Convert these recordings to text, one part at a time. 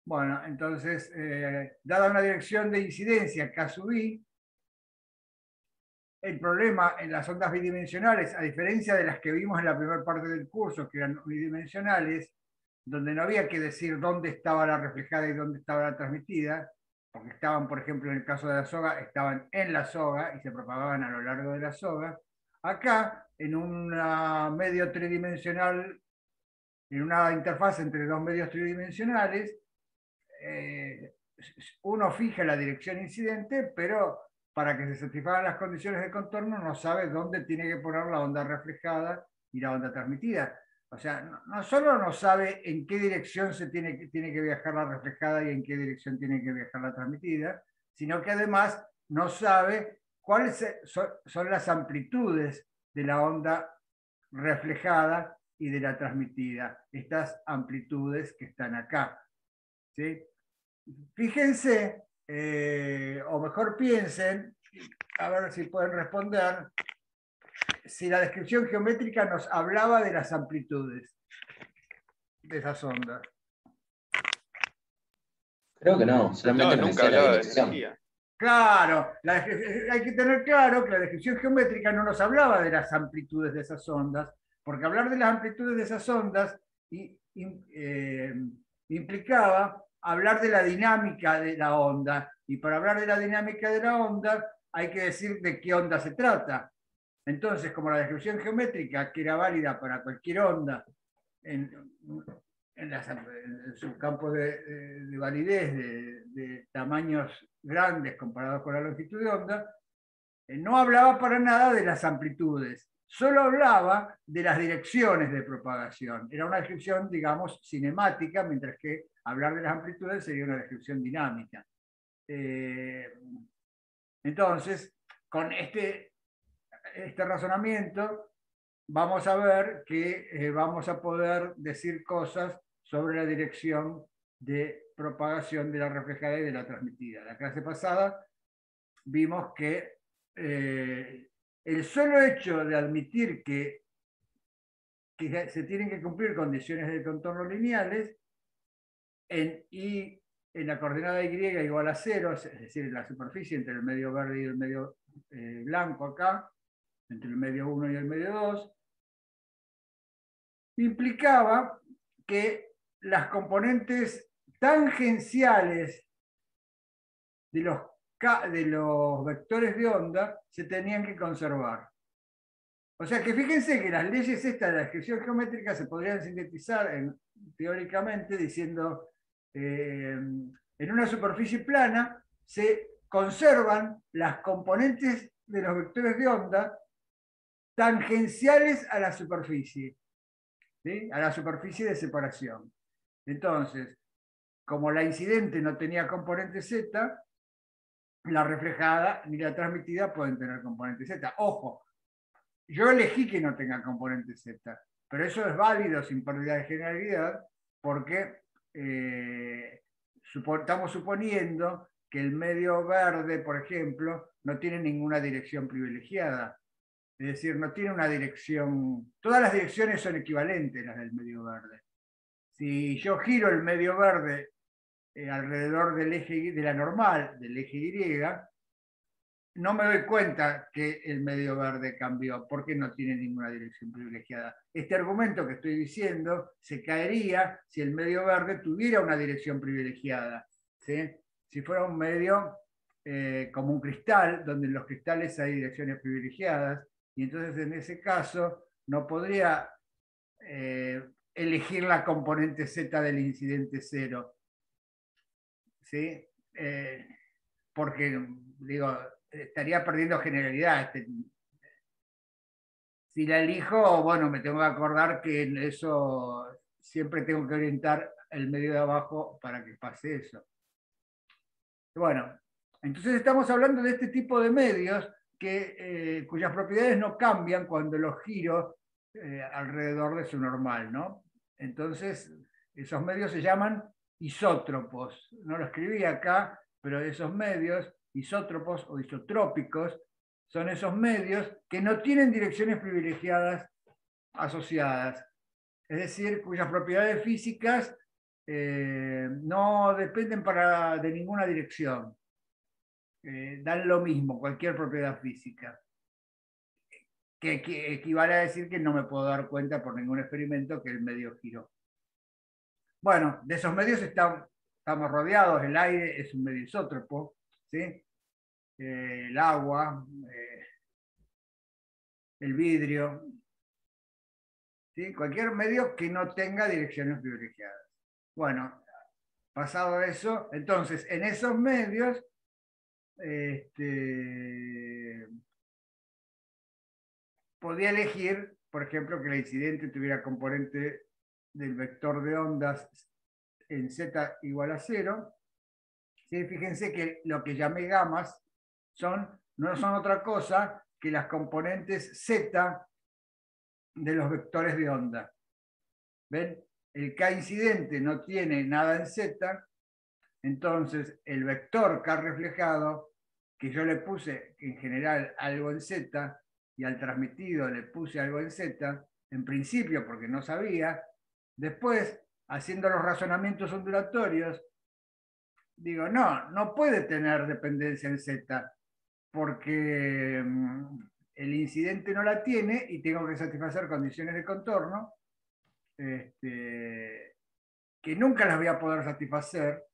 Bueno, entonces, dada una dirección de incidencia K sub I, el problema en las ondas bidimensionales, a diferencia de las que vimos en la primera parte del curso, que eran bidimensionales, donde no había que decir dónde estaba la reflejada y dónde estaba la transmitida, porque estaban, por ejemplo, en el caso de la soga, estaban en la soga y se propagaban a lo largo de la soga. Acá, en un medio tridimensional, en una interfaz entre dos medios tridimensionales, uno fija la dirección incidente, pero para que se satisfagan las condiciones de contorno no sabe dónde tiene que poner la onda reflejada y la onda transmitida. O sea, no solo no sabe en qué dirección tiene que viajar la reflejada y en qué dirección tiene que viajar la transmitida, sino que además no sabe cuáles son las amplitudes de la onda reflejada y de la transmitida, estas amplitudes que están acá. ¿Sí? Fíjense, o mejor piensen, a ver si pueden responder, si la descripción geométrica nos hablaba de las amplitudes de esas ondas. Creo que no, solamente nos nunca decía la hablaba de dirección. energía. Claro, hay que tener claro que la descripción geométrica no nos hablaba de las amplitudes de esas ondas, porque hablar de las amplitudes de esas ondas implicaba hablar de la dinámica de la onda, y para hablar de la dinámica de la onda hay que decir de qué onda se trata. Entonces, como la descripción geométrica, que era válida para cualquier onda en, en su campo de validez de tamaños grandes comparados con la longitud de onda, no hablaba para nada de las amplitudes, solo hablaba de las direcciones de propagación. Era una descripción, digamos, cinemática, mientras que hablar de las amplitudes sería una descripción dinámica. Entonces, con este razonamiento, vamos a ver que vamos a poder decir cosas sobre la dirección de propagación de la reflejada y de la transmitida. La clase pasada vimos que el solo hecho de admitir que se tienen que cumplir condiciones de contorno lineales y en la coordenada y igual a 0, es decir, en la superficie entre el medio verde y el medio blanco acá, entre el medio 1 y el medio 2, implicaba que las componentes tangenciales de los vectores de onda se tenían que conservar. O sea que fíjense que las leyes estas de la descripción geométrica se podrían sintetizar teóricamente diciendo en una superficie plana se conservan las componentes de los vectores de onda tangenciales a la superficie, ¿sí? A la superficie de separación. Entonces, como la incidente no tenía componente Z, la reflejada ni la transmitida pueden tener componente Z. Ojo, yo elegí que no tenga componente Z, pero eso es válido sin pérdida de generalidad porque estamos suponiendo que el medio verde, por ejemplo, no tiene ninguna dirección privilegiada. Es decir, no tiene una dirección. Todas las direcciones son equivalentes, las del medio verde. Si yo giro el medio verde alrededor del eje de la normal, del eje Y, no me doy cuenta que el medio verde cambió porque no tiene ninguna dirección privilegiada. Este argumento que estoy diciendo se caería si el medio verde tuviera una dirección privilegiada. ¿Sí? Si fuera un medio como un cristal, donde en los cristales hay direcciones privilegiadas, y entonces en ese caso no podría elegir la componente Z del incidente cero. ¿Sí? Porque, digo, estaría perdiendo generalidad. Si la elijo, bueno, me tengo que acordar que en eso siempre tengo que orientar el medio de abajo para que pase eso. Bueno, entonces estamos hablando de este tipo de medios cuyas propiedades no cambian cuando los giro alrededor de su normal, ¿no? Entonces, esos medios se llaman isótropos. No lo escribí acá, pero esos medios, isótropos o isotrópicos, son esos medios que no tienen direcciones privilegiadas asociadas, es decir, cuyas propiedades físicas no dependen de ninguna dirección. Dan lo mismo, cualquier propiedad física. Que equivale a decir que no me puedo dar cuenta por ningún experimento que el medio giró. Bueno, de esos medios estamos rodeados. El aire es un medio isótropo, ¿sí? El agua, el vidrio, ¿sí? Cualquier medio que no tenga direcciones privilegiadas. Bueno, pasado eso, entonces en esos medios podía elegir, por ejemplo, que el incidente tuviera componente del vector de ondas en z igual a 0. ¿Sí? Fíjense que lo que llamé gamas no son otra cosa que las componentes z de los vectores de onda. ¿Ven? El K incidente no tiene nada en z, entonces el vector K reflejado, que yo le puse en general algo en z, y al transmitido le puse algo en z, en principio porque no sabía, después, haciendo los razonamientos ondulatorios, digo, no puede tener dependencia en z, porque el incidente no la tiene y tengo que satisfacer condiciones de contorno que nunca las voy a poder satisfacer.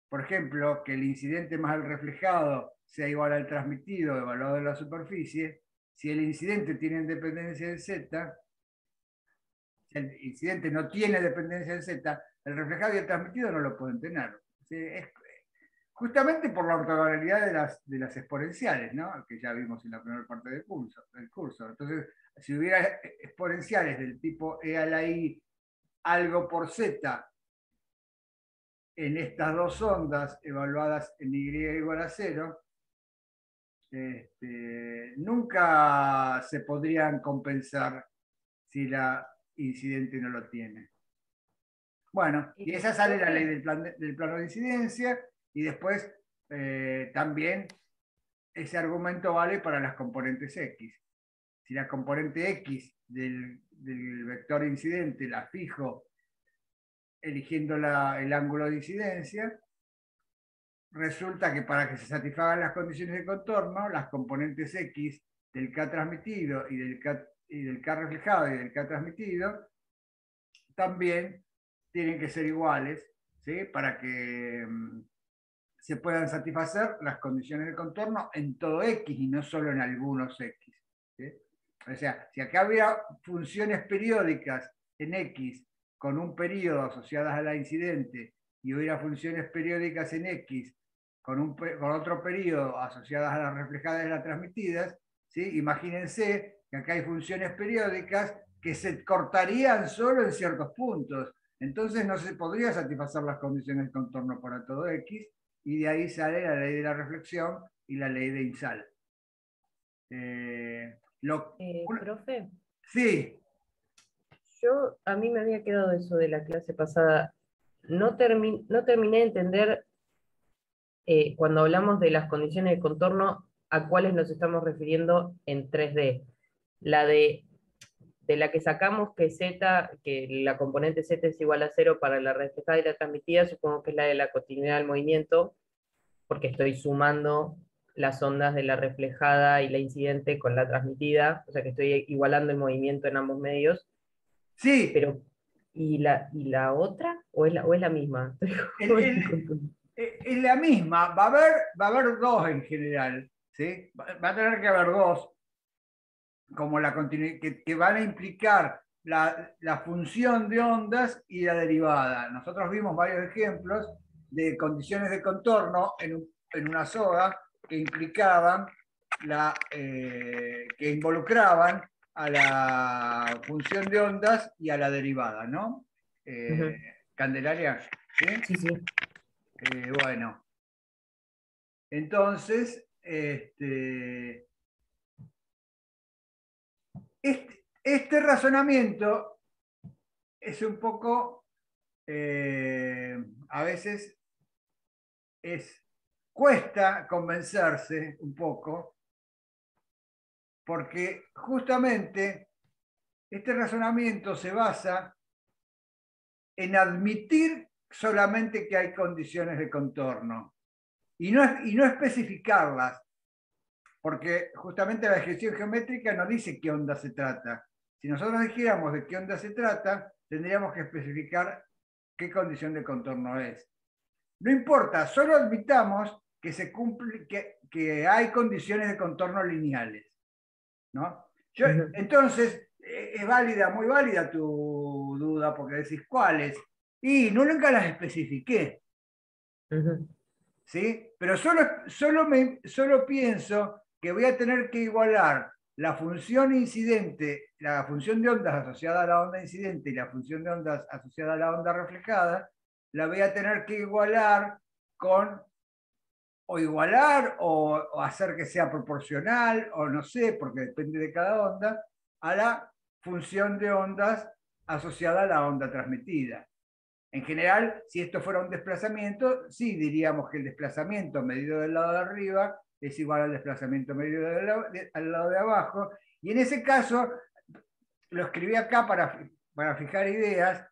Por ejemplo, que el incidente más el reflejado sea igual al transmitido evaluado en la superficie. Si el incidente tiene dependencia de z, si el incidente no tiene dependencia de z, el reflejado y el transmitido no lo pueden tener. Es justamente por la ortogonalidad de las exponenciales, ¿no? Que ya vimos en la primera parte del curso. Entonces, si hubiera exponenciales del tipo e a la i algo por z en estas dos ondas evaluadas en y igual a 0, nunca se podrían compensar si la incidente no lo tiene. Bueno, y esa sale la ley del plano de incidencia, y después también ese argumento vale para las componentes X. Si la componente X del vector incidente la fijo eligiendo el ángulo de incidencia, resulta que para que se satisfagan las condiciones de contorno, las componentes X del K transmitido y del K reflejado y del K transmitido también tienen que ser iguales, ¿sí? Para que se puedan satisfacer las condiciones de contorno en todo X y no solo en algunos X. ¿Sí? O sea, si acá había funciones periódicas en X con un periodo asociadas a la incidente y hubiera funciones periódicas en X con otro periodo asociadas a las reflejadas y las transmitidas, ¿sí? Imagínense que acá hay funciones periódicas que se cortarían solo en ciertos puntos. Entonces no se podría satisfacer las condiciones de contorno para todo X, y de ahí sale la ley de la reflexión y la ley de Insal. Profe, Sí. a mí me había quedado eso de la clase pasada. No terminé de entender cuando hablamos de las condiciones de contorno a cuáles nos estamos refiriendo en 3D. La de la que sacamos que la componente z es igual a 0 para la reflejada y la transmitida, supongo que es la de la continuidad del movimiento, porque estoy sumando las ondas de la reflejada y la incidente con la transmitida, o sea que estoy igualando el movimiento en ambos medios. Sí. Pero, ¿y la otra? ¿O es la misma? Es la misma. Va a haber dos en general. ¿Sí? Va a tener que haber dos, como la que van a implicar la función de ondas y la derivada. Nosotros vimos varios ejemplos de condiciones de contorno en una soga que implicaban que involucraban a la función de ondas y a la derivada, ¿no? Candelaria, ¿sí? Sí, sí. Bueno, entonces, este razonamiento es un poco, a veces cuesta convencerse un poco, porque justamente este razonamiento se basa en admitir solamente que hay condiciones de contorno y no especificarlas, porque justamente la descripción geométrica no dice qué onda se trata. Si nosotros dijéramos de qué onda se trata, tendríamos que especificar qué condición de contorno es. No importa, solo admitamos que se cumple, que hay condiciones de contorno lineales, ¿no? Entonces, es válida, muy válida tu duda, porque decís cuáles, y nunca las especifiqué, ¿sí? Pero solo pienso que voy a tener que igualar la función incidente, la función de ondas asociada a la onda incidente y la función de ondas asociada a la onda reflejada, la voy a tener que igualar con, o hacer que sea proporcional, o no sé, porque depende de cada onda, a la función de ondas asociada a la onda transmitida. En general, si esto fuera un desplazamiento, sí diríamos que el desplazamiento medido del lado de arriba es igual al desplazamiento medido al lado de abajo, y en ese caso lo escribí acá para fijar ideas,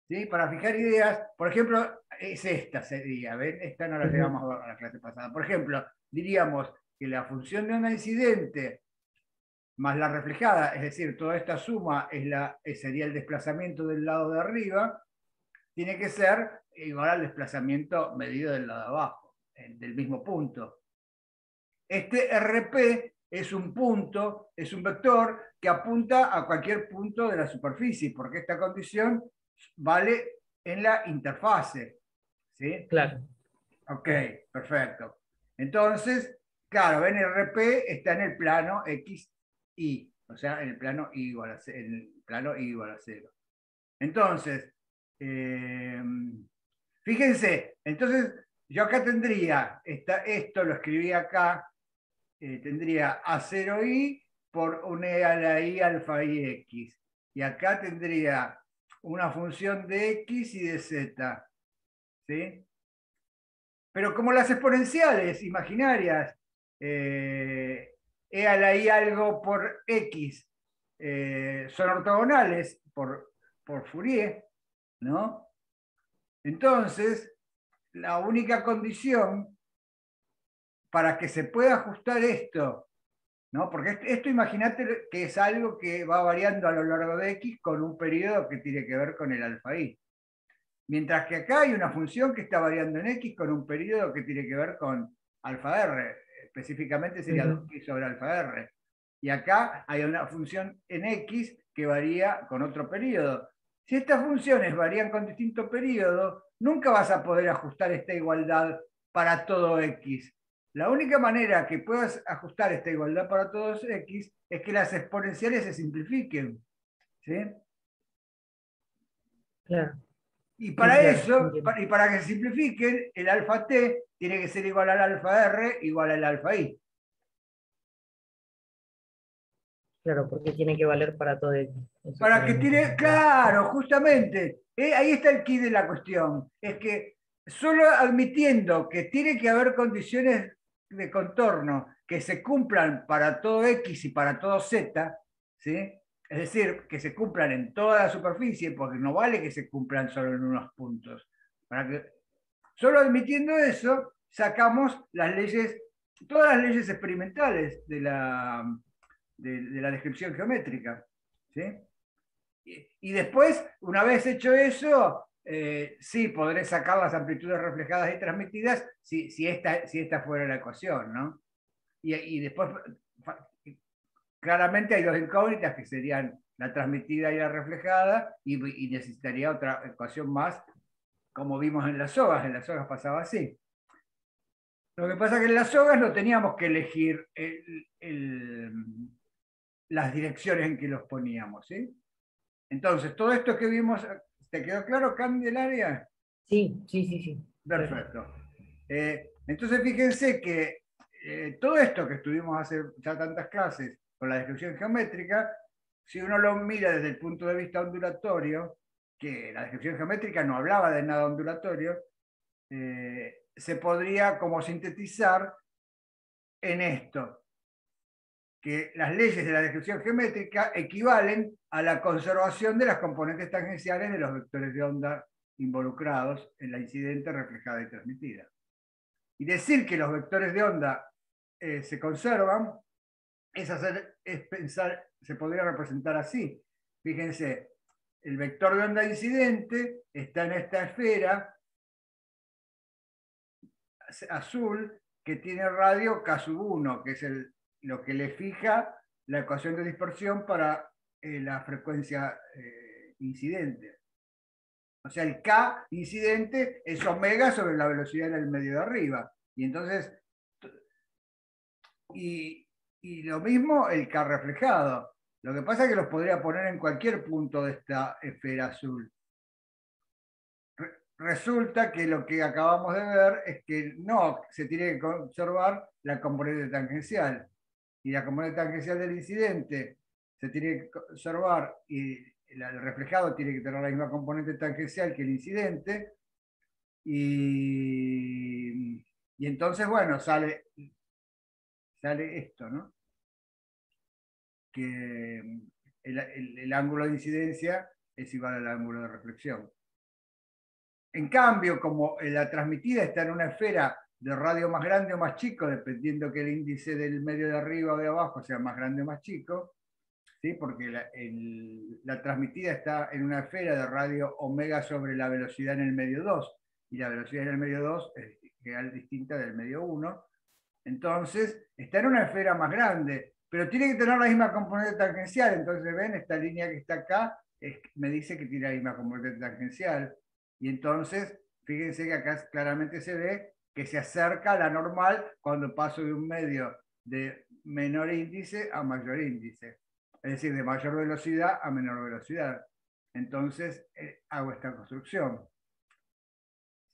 ¿sí? Para fijar ideas, por ejemplo, es esta sería, ¿ven? Esta no la llegamos a ver a la clase pasada. Por ejemplo, diríamos que la función de onda incidente más la reflejada, es decir, toda esta suma sería el desplazamiento del lado de arriba, tiene que ser igual al desplazamiento medido del lado de abajo, del mismo punto. Este RP es un punto, es un vector que apunta a cualquier punto de la superficie, porque esta condición vale en la interfase. ¿Sí? Claro. Ok, perfecto. Entonces, claro, ven, el RP está en el plano XY, o sea, en el plano Y igual a 0. En el plano Y igual a 0. Entonces, fíjense, entonces yo acá tendría, esto lo escribí acá, tendría A0i por un e a la i alfa i x. Y acá tendría una función de x y de z. ¿Sí? Pero como las exponenciales imaginarias, e a la i algo por x son ortogonales por Fourier, ¿no? Entonces, la única condición para que se pueda ajustar esto, ¿no? Porque esto imagínate que es algo que va variando a lo largo de x con un periodo que tiene que ver con el alfa i. Mientras que acá hay una función que está variando en x con un periodo que tiene que ver con alfa r, específicamente sería 2x sobre alfa r. Y acá hay una función en x que varía con otro periodo. Si estas funciones varían con distinto periodo, nunca vas a poder ajustar esta igualdad para todo x. La única manera que puedas ajustar esta igualdad para todos x es que las exponenciales se simplifiquen. ¿Sí? Claro. Y para claro, eso, y para que se simplifiquen, el alfa t tiene que ser igual al alfa r igual al alfa i. Claro, porque tiene que valer para todo x. Eso Para que solamente. tiene, claro, justamente, ahí está el quid de la cuestión. Es que solo admitiendo que tiene que haber condiciones de contorno que se cumplan para todo x y para todo z, ¿sí? Es decir, que se cumplan en toda la superficie, porque no vale que se cumplan solo en unos puntos. Solo admitiendo eso, sacamos las leyes, todas las leyes experimentales de la descripción geométrica. ¿Sí? Y después, una vez hecho eso, sí, podré sacar las amplitudes reflejadas y transmitidas si esta fuera la ecuación, ¿no? Y después, claramente hay dos incógnitas que serían la transmitida y la reflejada, y necesitaría otra ecuación más, como vimos en las sogas pasaba así. Lo que pasa es que en las sogas no teníamos que elegir las direcciones en que los poníamos, ¿sí? Entonces, todo esto que vimos, ¿te quedó claro, Candelaria? Sí, sí, sí, sí. Perfecto. Entonces, fíjense que todo esto que estuvimos hace ya tantas clases con la descripción geométrica, si uno lo mira desde el punto de vista ondulatorio, que la descripción geométrica no hablaba de nada ondulatorio, se podría como sintetizar en esto, que las leyes de la descripción geométrica equivalen a la conservación de las componentes tangenciales de los vectores de onda involucrados en la incidente, reflejada y transmitida. Y decir que los vectores de onda se conservan es pensar, se podría representar así. Fíjense, el vector de onda incidente está en esta esfera azul que tiene radio K1, que es lo que le fija la ecuación de dispersión para la frecuencia incidente. O sea, el K incidente es omega sobre la velocidad en el medio de arriba. Y entonces, y lo mismo el K reflejado. Lo que pasa es que los podría poner en cualquier punto de esta esfera azul. Resulta que lo que acabamos de ver es que no se tiene que conservar la componente tangencial. Y la componente tangencial del incidente se tiene que conservar y el reflejado tiene que tener la misma componente tangencial que el incidente. Y entonces, bueno, sale esto, ¿no? Que el ángulo de incidencia es igual al ángulo de reflexión. En cambio, como la transmitida está en una esfera de radio más grande o más chico, dependiendo que el índice del medio de arriba o de abajo sea más grande o más chico, ¿sí? Porque la transmitida está en una esfera de radio omega sobre la velocidad en el medio 2, y la velocidad en el medio 2 es distinta del medio 1. Entonces, está en una esfera más grande, pero tiene que tener la misma componente tangencial. Entonces, ven, esta línea que está acá me dice que tiene la misma componente tangencial. Y entonces, fíjense que acá claramente se ve que se acerca a la normal cuando paso de un medio de menor índice a mayor índice. Es decir, de mayor velocidad a menor velocidad. Entonces, hago esta construcción.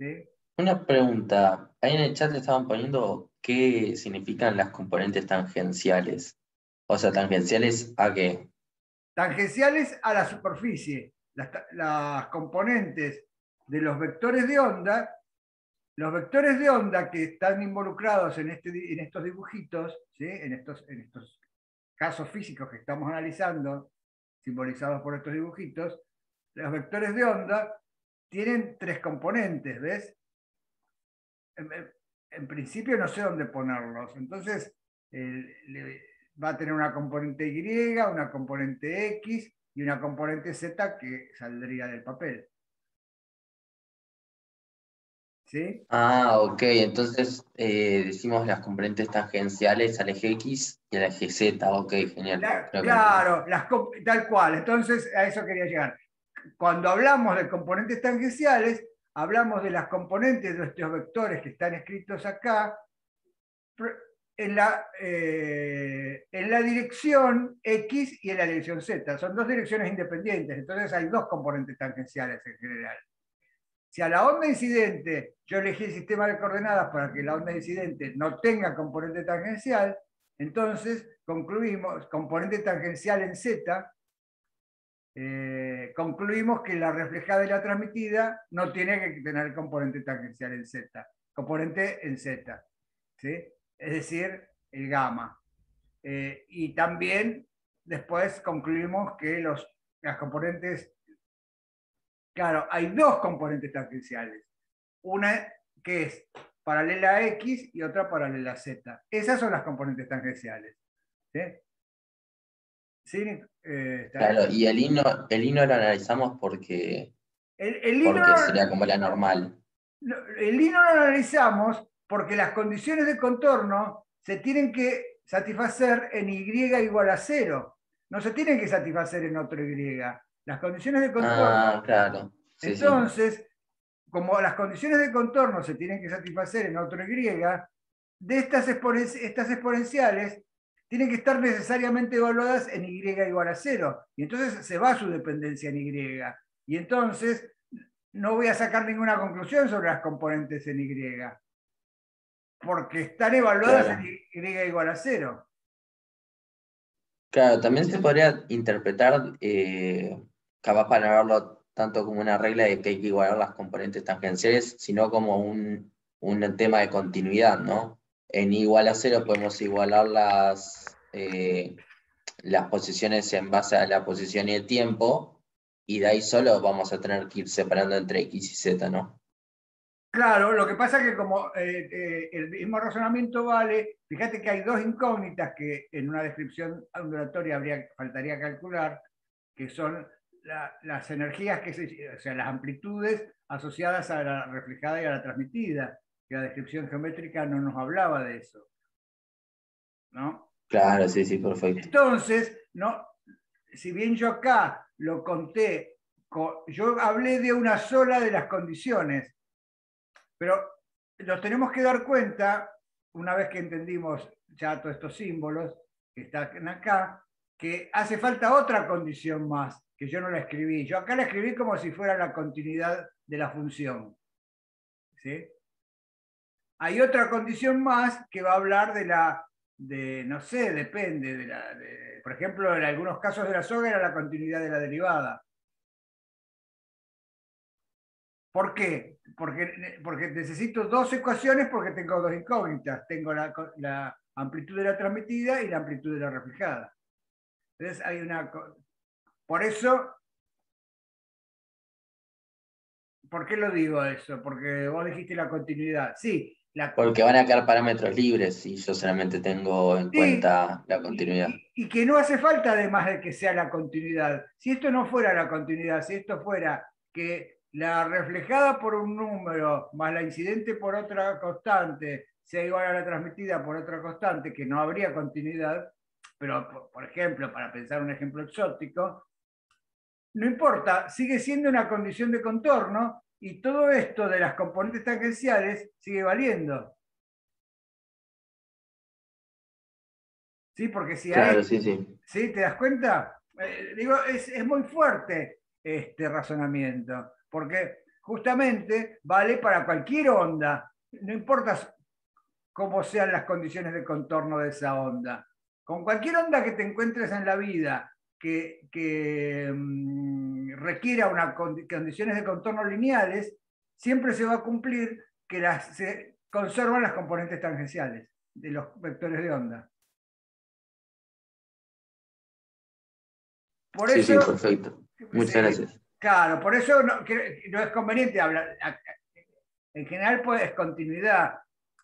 ¿Sí? Una pregunta. Ahí en el chat le estaban poniendo qué significan las componentes tangenciales. O sea, ¿tangenciales a qué? Tangenciales a la superficie. Las componentes de los vectores de onda que están involucrados en estos dibujitos, ¿sí? en estos casos físicos que estamos analizando, simbolizados por estos dibujitos, los vectores de onda tienen 3 componentes, ¿ves? En principio no sé dónde ponerlos, entonces va a tener una componente Y, una componente X y una componente Z que saldría del papel. ¿Sí? Ah, ok. Entonces decimos las componentes tangenciales al eje X y al eje Z. Ok, genial. Creo que entendí. Claro, tal cual. Entonces, a eso quería llegar. Cuando hablamos de componentes tangenciales, hablamos de las componentes de estos vectores que están escritos acá en la dirección X y en la dirección Z. Son 2 direcciones independientes, entonces hay 2 componentes tangenciales en general. Si a la onda incidente yo elegí el sistema de coordenadas para que la onda incidente no tenga componente tangencial, entonces concluimos, componente tangencial en Z, concluimos que la reflejada y la transmitida no tiene que tener componente tangencial en Z, componente en Z, ¿sí? Es decir, el gamma. Y también después concluimos que las componentes, claro, hay 2 componentes tangenciales, una que es paralela a X y otra paralela a Z. Esas son las componentes tangenciales. ¿Sí? ¿Sí? Claro, y el I no lo analizamos porque I no, sería como la normal. el I no lo analizamos porque las condiciones de contorno se tienen que satisfacer en Y igual a 0. No se tienen que satisfacer en otro Y. Las condiciones de contorno. Ah, claro. Sí, sí. Entonces, como las condiciones de contorno se tienen que satisfacer en otro Y, de estas exponenciales tienen que estar necesariamente evaluadas en Y igual a 0. Y entonces se va su dependencia en Y. Y entonces no voy a sacar ninguna conclusión sobre las componentes en Y, porque están evaluadas Claro. en Y igual a 0. Claro, también se podría interpretar, capaz para no verlo tanto como una regla de que hay que igualar las componentes tangenciales, sino como un tema de continuidad, ¿no? En igual a 0 podemos igualar las posiciones en base a la posición y el tiempo, y de ahí solo vamos a tener que ir separando entre X y Z, ¿no? Claro, lo que pasa es que como el mismo razonamiento vale, fíjate que hay dos incógnitas que en una descripción ondulatoria faltaría calcular, que son las energías, o sea, las amplitudes asociadas a la reflejada y a la transmitida, que la descripción geométrica no nos hablaba de eso, ¿no? Claro, sí, sí, perfecto. Entonces, no, si bien yo acá lo conté, yo hablé de una sola de las condiciones, pero nos tenemos que dar cuenta, una vez que entendimos ya todos estos símbolos que están acá, que hace falta otra condición más, que yo no la escribí. Yo acá la escribí como si fuera la continuidad de la función. ¿Sí? Hay otra condición más que va a hablar no sé, depende, por ejemplo, en algunos casos de la soga era la continuidad de la derivada. ¿Por qué? Porque necesito dos ecuaciones porque tengo dos incógnitas. Tengo la amplitud de la transmitida y la amplitud de la reflejada. Entonces hay una... Por eso, ¿por qué lo digo eso? Porque vos dijiste la continuidad. Sí, Porque van a quedar parámetros libres y yo solamente tengo en sí, cuenta la continuidad. y que no hace falta además de que sea la continuidad. Si esto no fuera la continuidad, si esto fuera que la reflejada por un número más la incidente por otra constante sea igual a la transmitida por otra constante, que no habría continuidad, pero por ejemplo, para pensar un ejemplo exótico, no importa, sigue siendo una condición de contorno y todo esto de las componentes tangenciales sigue valiendo. ¿Sí? Porque si a Claro, sí, sí. ¿sí? ¿Te das cuenta? Digo, es muy fuerte este razonamiento, porque justamente vale para cualquier onda, no importa cómo sean las condiciones de contorno de esa onda. Con cualquier onda que te encuentres en la vida que requiera condiciones de contorno lineales, siempre se va a cumplir que se conservan las componentes tangenciales de los vectores de onda. Por Sí, sí, eso, perfecto. Muchas sí, gracias. claro, por eso no es conveniente hablar. En general pues, es continuidad,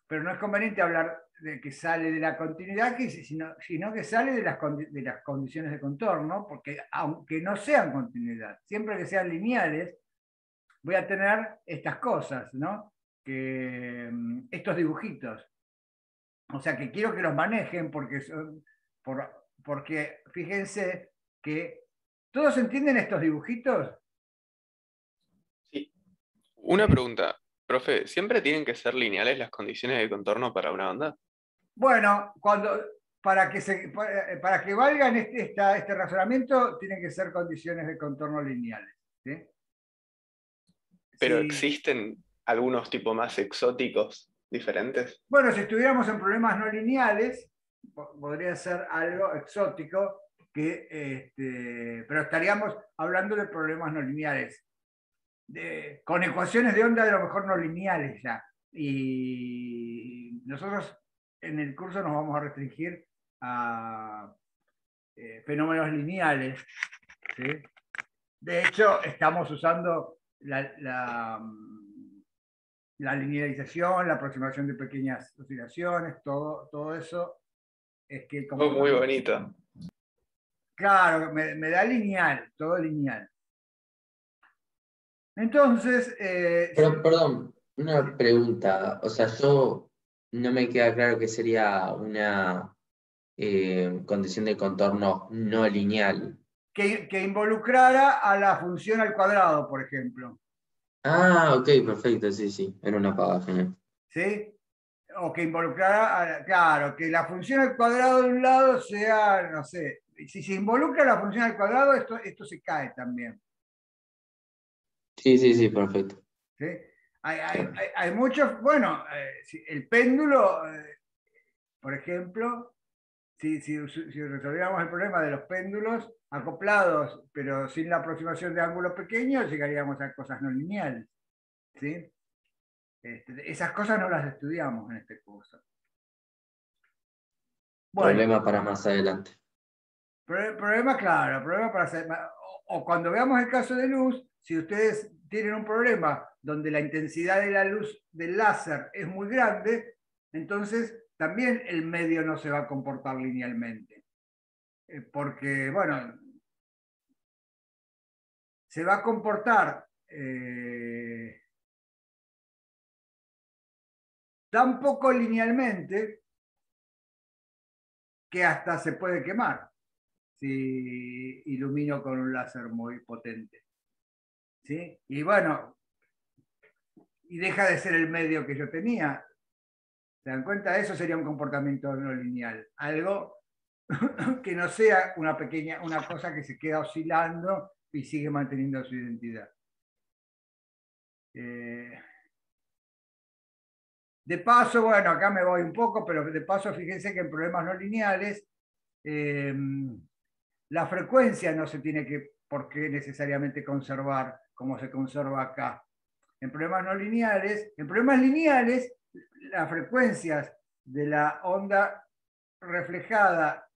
pero no es conveniente hablar de que sale de la continuidad, sino que sale de las condiciones de contorno, porque aunque no sean continuidad, siempre que sean lineales, voy a tener estas cosas, ¿no? Estos dibujitos. O sea que quiero que los manejen porque fíjense que todos entienden estos dibujitos. Sí. Una ¿Sí? pregunta, profe, ¿siempre tienen que ser lineales las condiciones de contorno para una onda? Bueno, para que valgan este razonamiento, tienen que ser condiciones de contorno lineales. ¿Sí? Pero Si, ¿existen algunos tipos más exóticos diferentes? bueno, si estuviéramos en problemas no lineales, podría ser algo exótico, pero estaríamos hablando de problemas no lineales, con ecuaciones de onda de lo mejor no lineales ya. Y nosotros en el curso nos vamos a restringir a fenómenos lineales. ¿Sí? De hecho, estamos usando la linealización, la aproximación de pequeñas oscilaciones, todo eso es que Oh, como... muy bonito. Claro, me da lineal, todo lineal. Entonces, Pero, perdón, una pregunta. O sea, yo no me queda claro que sería una condición de contorno no lineal. que involucrara a la función al cuadrado, por ejemplo. Ah, ok, perfecto, sí, sí. Era una pava, genial. ¿Sí? O que involucrara, claro, que la función al cuadrado de un lado sea, no sé, si se involucra la función al cuadrado, esto se cae también. Sí, sí, sí, perfecto. ¿Sí? Claro. Hay muchos, bueno, el péndulo, por ejemplo, si resolviéramos el problema de los péndulos acoplados, pero sin la aproximación de ángulos pequeños, llegaríamos a cosas no lineales. ¿Sí? Esas cosas no las estudiamos en este curso. Bueno, Problema para más adelante. problema claro, problema para hacer. O cuando veamos el caso de luz, si ustedes tienen un problema donde la intensidad de la luz del láser es muy grande, entonces también el medio no se va a comportar linealmente. Porque, bueno, se va a comportar tan poco linealmente que hasta se puede quemar si ilumino con un láser muy potente. ¿Sí? Y bueno, y deja de ser el medio que yo tenía. ¿Se dan cuenta? Eso sería un comportamiento no lineal. Algo que no sea una cosa que se queda oscilando y sigue manteniendo su identidad. De paso, bueno, acá me voy un poco, pero de paso fíjense que en problemas no lineales la frecuencia no se tiene por qué necesariamente conservar como se conserva acá. En problemas lineales, las frecuencias de la onda reflejada,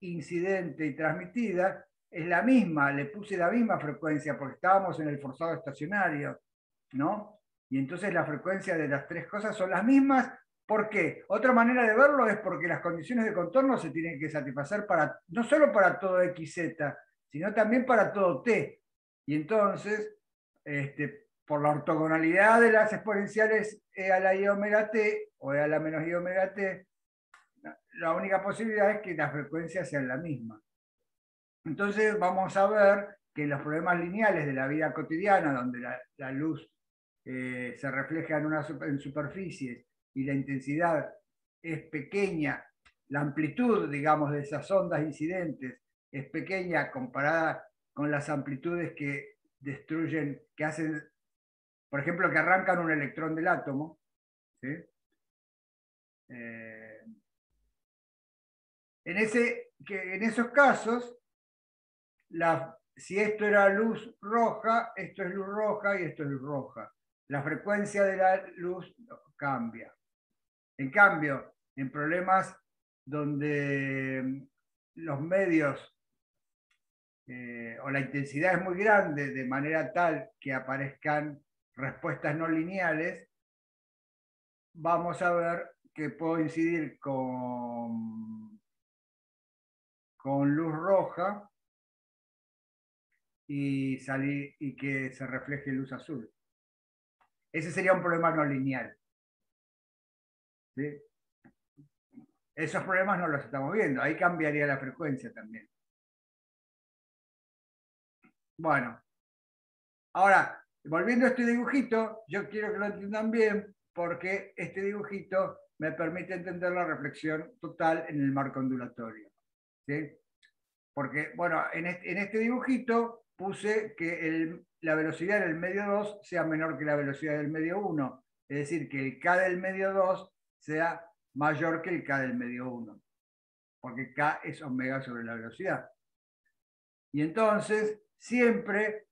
incidente y transmitida es la misma, le puse la misma frecuencia porque estábamos en el forzado estacionario, ¿no? Y entonces la frecuencia de las tres cosas son las mismas. ¿Por qué? Otra manera de verlo es porque las condiciones de contorno se tienen que satisfacer no solo para todo XZ, sino también para todo T. Y entonces, por la ortogonalidad de las exponenciales e a la i omega t o e a la menos i omega t, la única posibilidad es que las frecuencias sean la misma. Entonces vamos a ver que en los problemas lineales de la vida cotidiana, donde la luz se refleja en superficies y la intensidad es pequeña, la amplitud, digamos, de esas ondas incidentes es pequeña comparada con las amplitudes que destruyen, que hacen, por ejemplo, que arrancan un electrón del átomo, ¿sí? En esos casos, si esto era luz roja, esto es luz roja y esto es luz roja. La frecuencia de la luz cambia. En cambio, en problemas donde los medios o la intensidad es muy grande, de manera tal que aparezcan respuestas no lineales, vamos a ver que puedo incidir con luz roja y que se refleje luz azul. Ese sería un problema no lineal. ¿Sí? Esos problemas no los estamos viendo. Ahí cambiaría la frecuencia también. Bueno. Ahora, volviendo a este dibujito, yo quiero que lo entiendan bien porque este dibujito me permite entender la reflexión total en el marco ondulatorio. ¿Sí? Porque, bueno, en este dibujito puse que la velocidad del medio 2 sea menor que la velocidad del medio 1. Es decir, que el K del medio 2 sea mayor que el K del medio 1. Porque K es omega sobre la velocidad. Y entonces, siempre,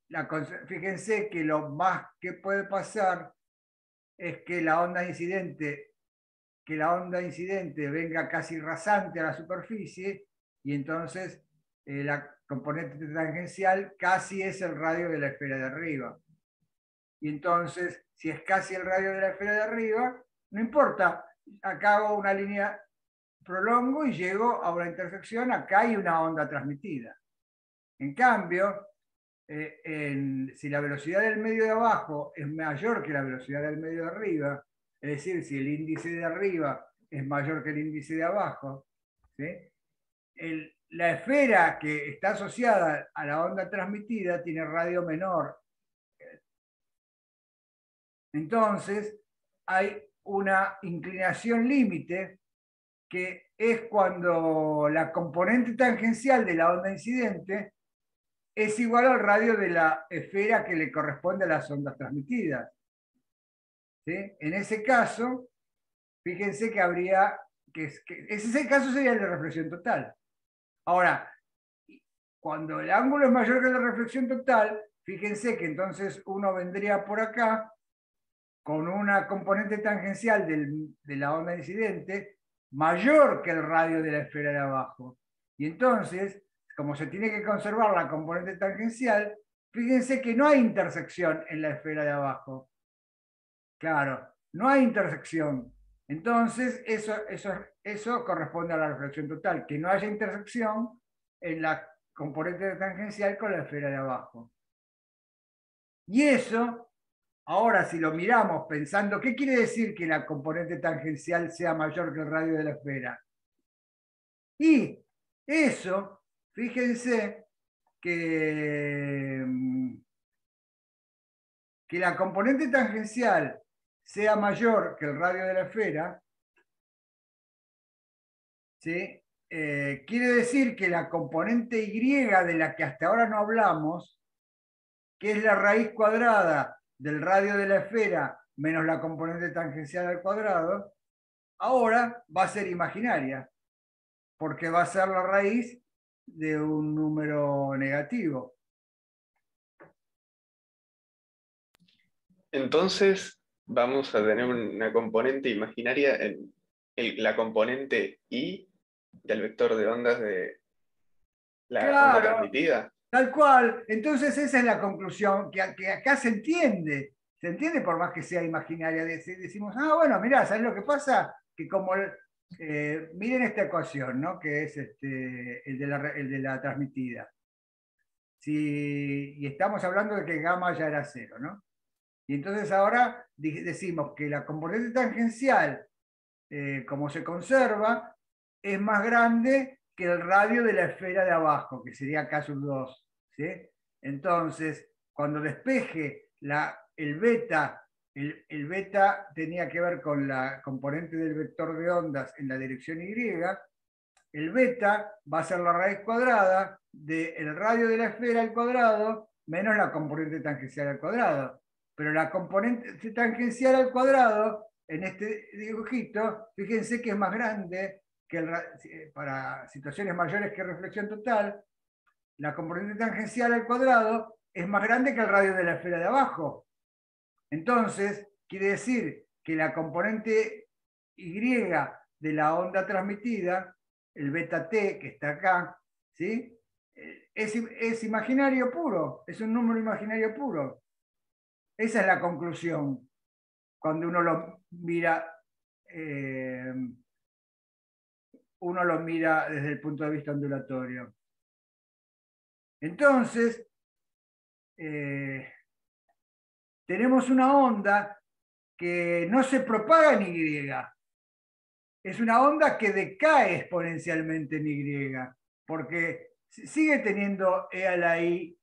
fíjense que lo más que puede pasar es que la onda incidente venga casi rasante a la superficie y entonces la componente tangencial casi es el radio de la esfera de arriba. Y entonces, si es casi el radio de la esfera de arriba, no importa, acá hago una línea, prolongo y llego a una intersección, acá hay una onda transmitida. En cambio, si la velocidad del medio de abajo es mayor que la velocidad del medio de arriba, es decir, si el índice de arriba es mayor que el índice de abajo, ¿sí? La esfera que está asociada a la onda transmitida tiene radio menor. Entonces, hay una inclinación límite que es cuando la componente tangencial de la onda incidente es igual al radio de la esfera que le corresponde a las ondas transmitidas. ¿Sí? En ese caso, fíjense que ese caso sería el de reflexión total. Ahora, cuando el ángulo es mayor que la reflexión total, fíjense que entonces uno vendría por acá con una componente tangencial de la onda incidente mayor que el radio de la esfera de abajo. Y entonces, como se tiene que conservar la componente tangencial, fíjense que no hay intersección en la esfera de abajo. Claro, no hay intersección. Entonces, eso corresponde a la reflexión total, que no haya intersección en la componente tangencial con la esfera de abajo. Y eso, ahora si lo miramos pensando, ¿qué quiere decir que la componente tangencial sea mayor que el radio de la esfera? Y eso, fíjense que la componente tangencial sea mayor que el radio de la esfera, ¿sí? Quiere decir que la componente Y de la que hasta ahora no hablamos, que es la raíz cuadrada del radio de la esfera menos la componente tangencial al cuadrado, ahora va a ser imaginaria, porque va a ser la raíz de un número negativo. Entonces vamos a tener una componente imaginaria en la componente Y del vector de ondas de la onda Claro, transmitida. tal cual. Entonces esa es la conclusión, que acá se entiende. Se entiende por más que sea imaginaria. Decimos, bueno, mirá, ¿sabes lo que pasa? Que como, miren esta ecuación, ¿no? Que es el de la transmitida. Y estamos hablando de que gamma ya era cero, ¿no? Y entonces ahora decimos que la componente tangencial, como se conserva, es más grande que el radio de la esfera de abajo, que sería K sub 2. ¿Sí? Entonces, cuando despeje el beta, el beta tenía que ver con la componente del vector de ondas en la dirección Y, el beta va a ser la raíz cuadrada del radio de la esfera al cuadrado menos la componente tangencial al cuadrado. Pero la componente tangencial al cuadrado, en este dibujito, fíjense que es más grande que para situaciones mayores que reflexión total, la componente tangencial al cuadrado es más grande que el radio de la esfera de abajo. Entonces, quiere decir que la componente Y de la onda transmitida, el beta t que está acá, ¿sí? Es imaginario puro, es un número imaginario puro. Esa es la conclusión cuando uno lo mira desde el punto de vista ondulatorio. Entonces, tenemos una onda que no se propaga en Y. Es una onda que decae exponencialmente en Y, porque sigue teniendo E a la I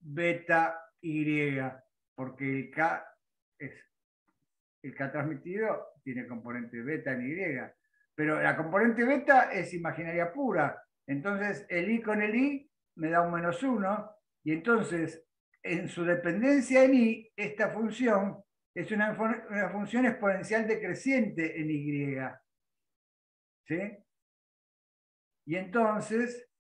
beta Y, porque el K transmitido tiene componente beta en Y, pero la componente beta es imaginaria pura, entonces el I con el I me da un -1, y entonces en su dependencia en I, esta función es una función exponencial decreciente en Y. ¿Sí? Y entonces,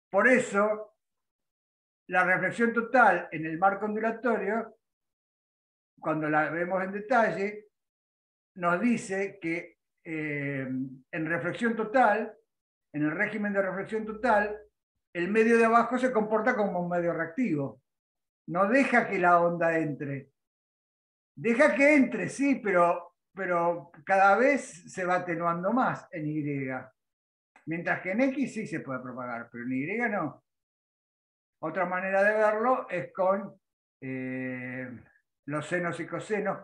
por eso, la reflexión total en el marco ondulatorio, cuando la vemos en detalle, nos dice que en reflexión total, en el régimen de reflexión total, el medio de abajo se comporta como un medio reactivo. No deja que la onda entre. Deja que entre, sí, pero cada vez se va atenuando más en Y. Mientras que en X sí se puede propagar, pero en Y no. Otra manera de verlo es con los senos y cosenos,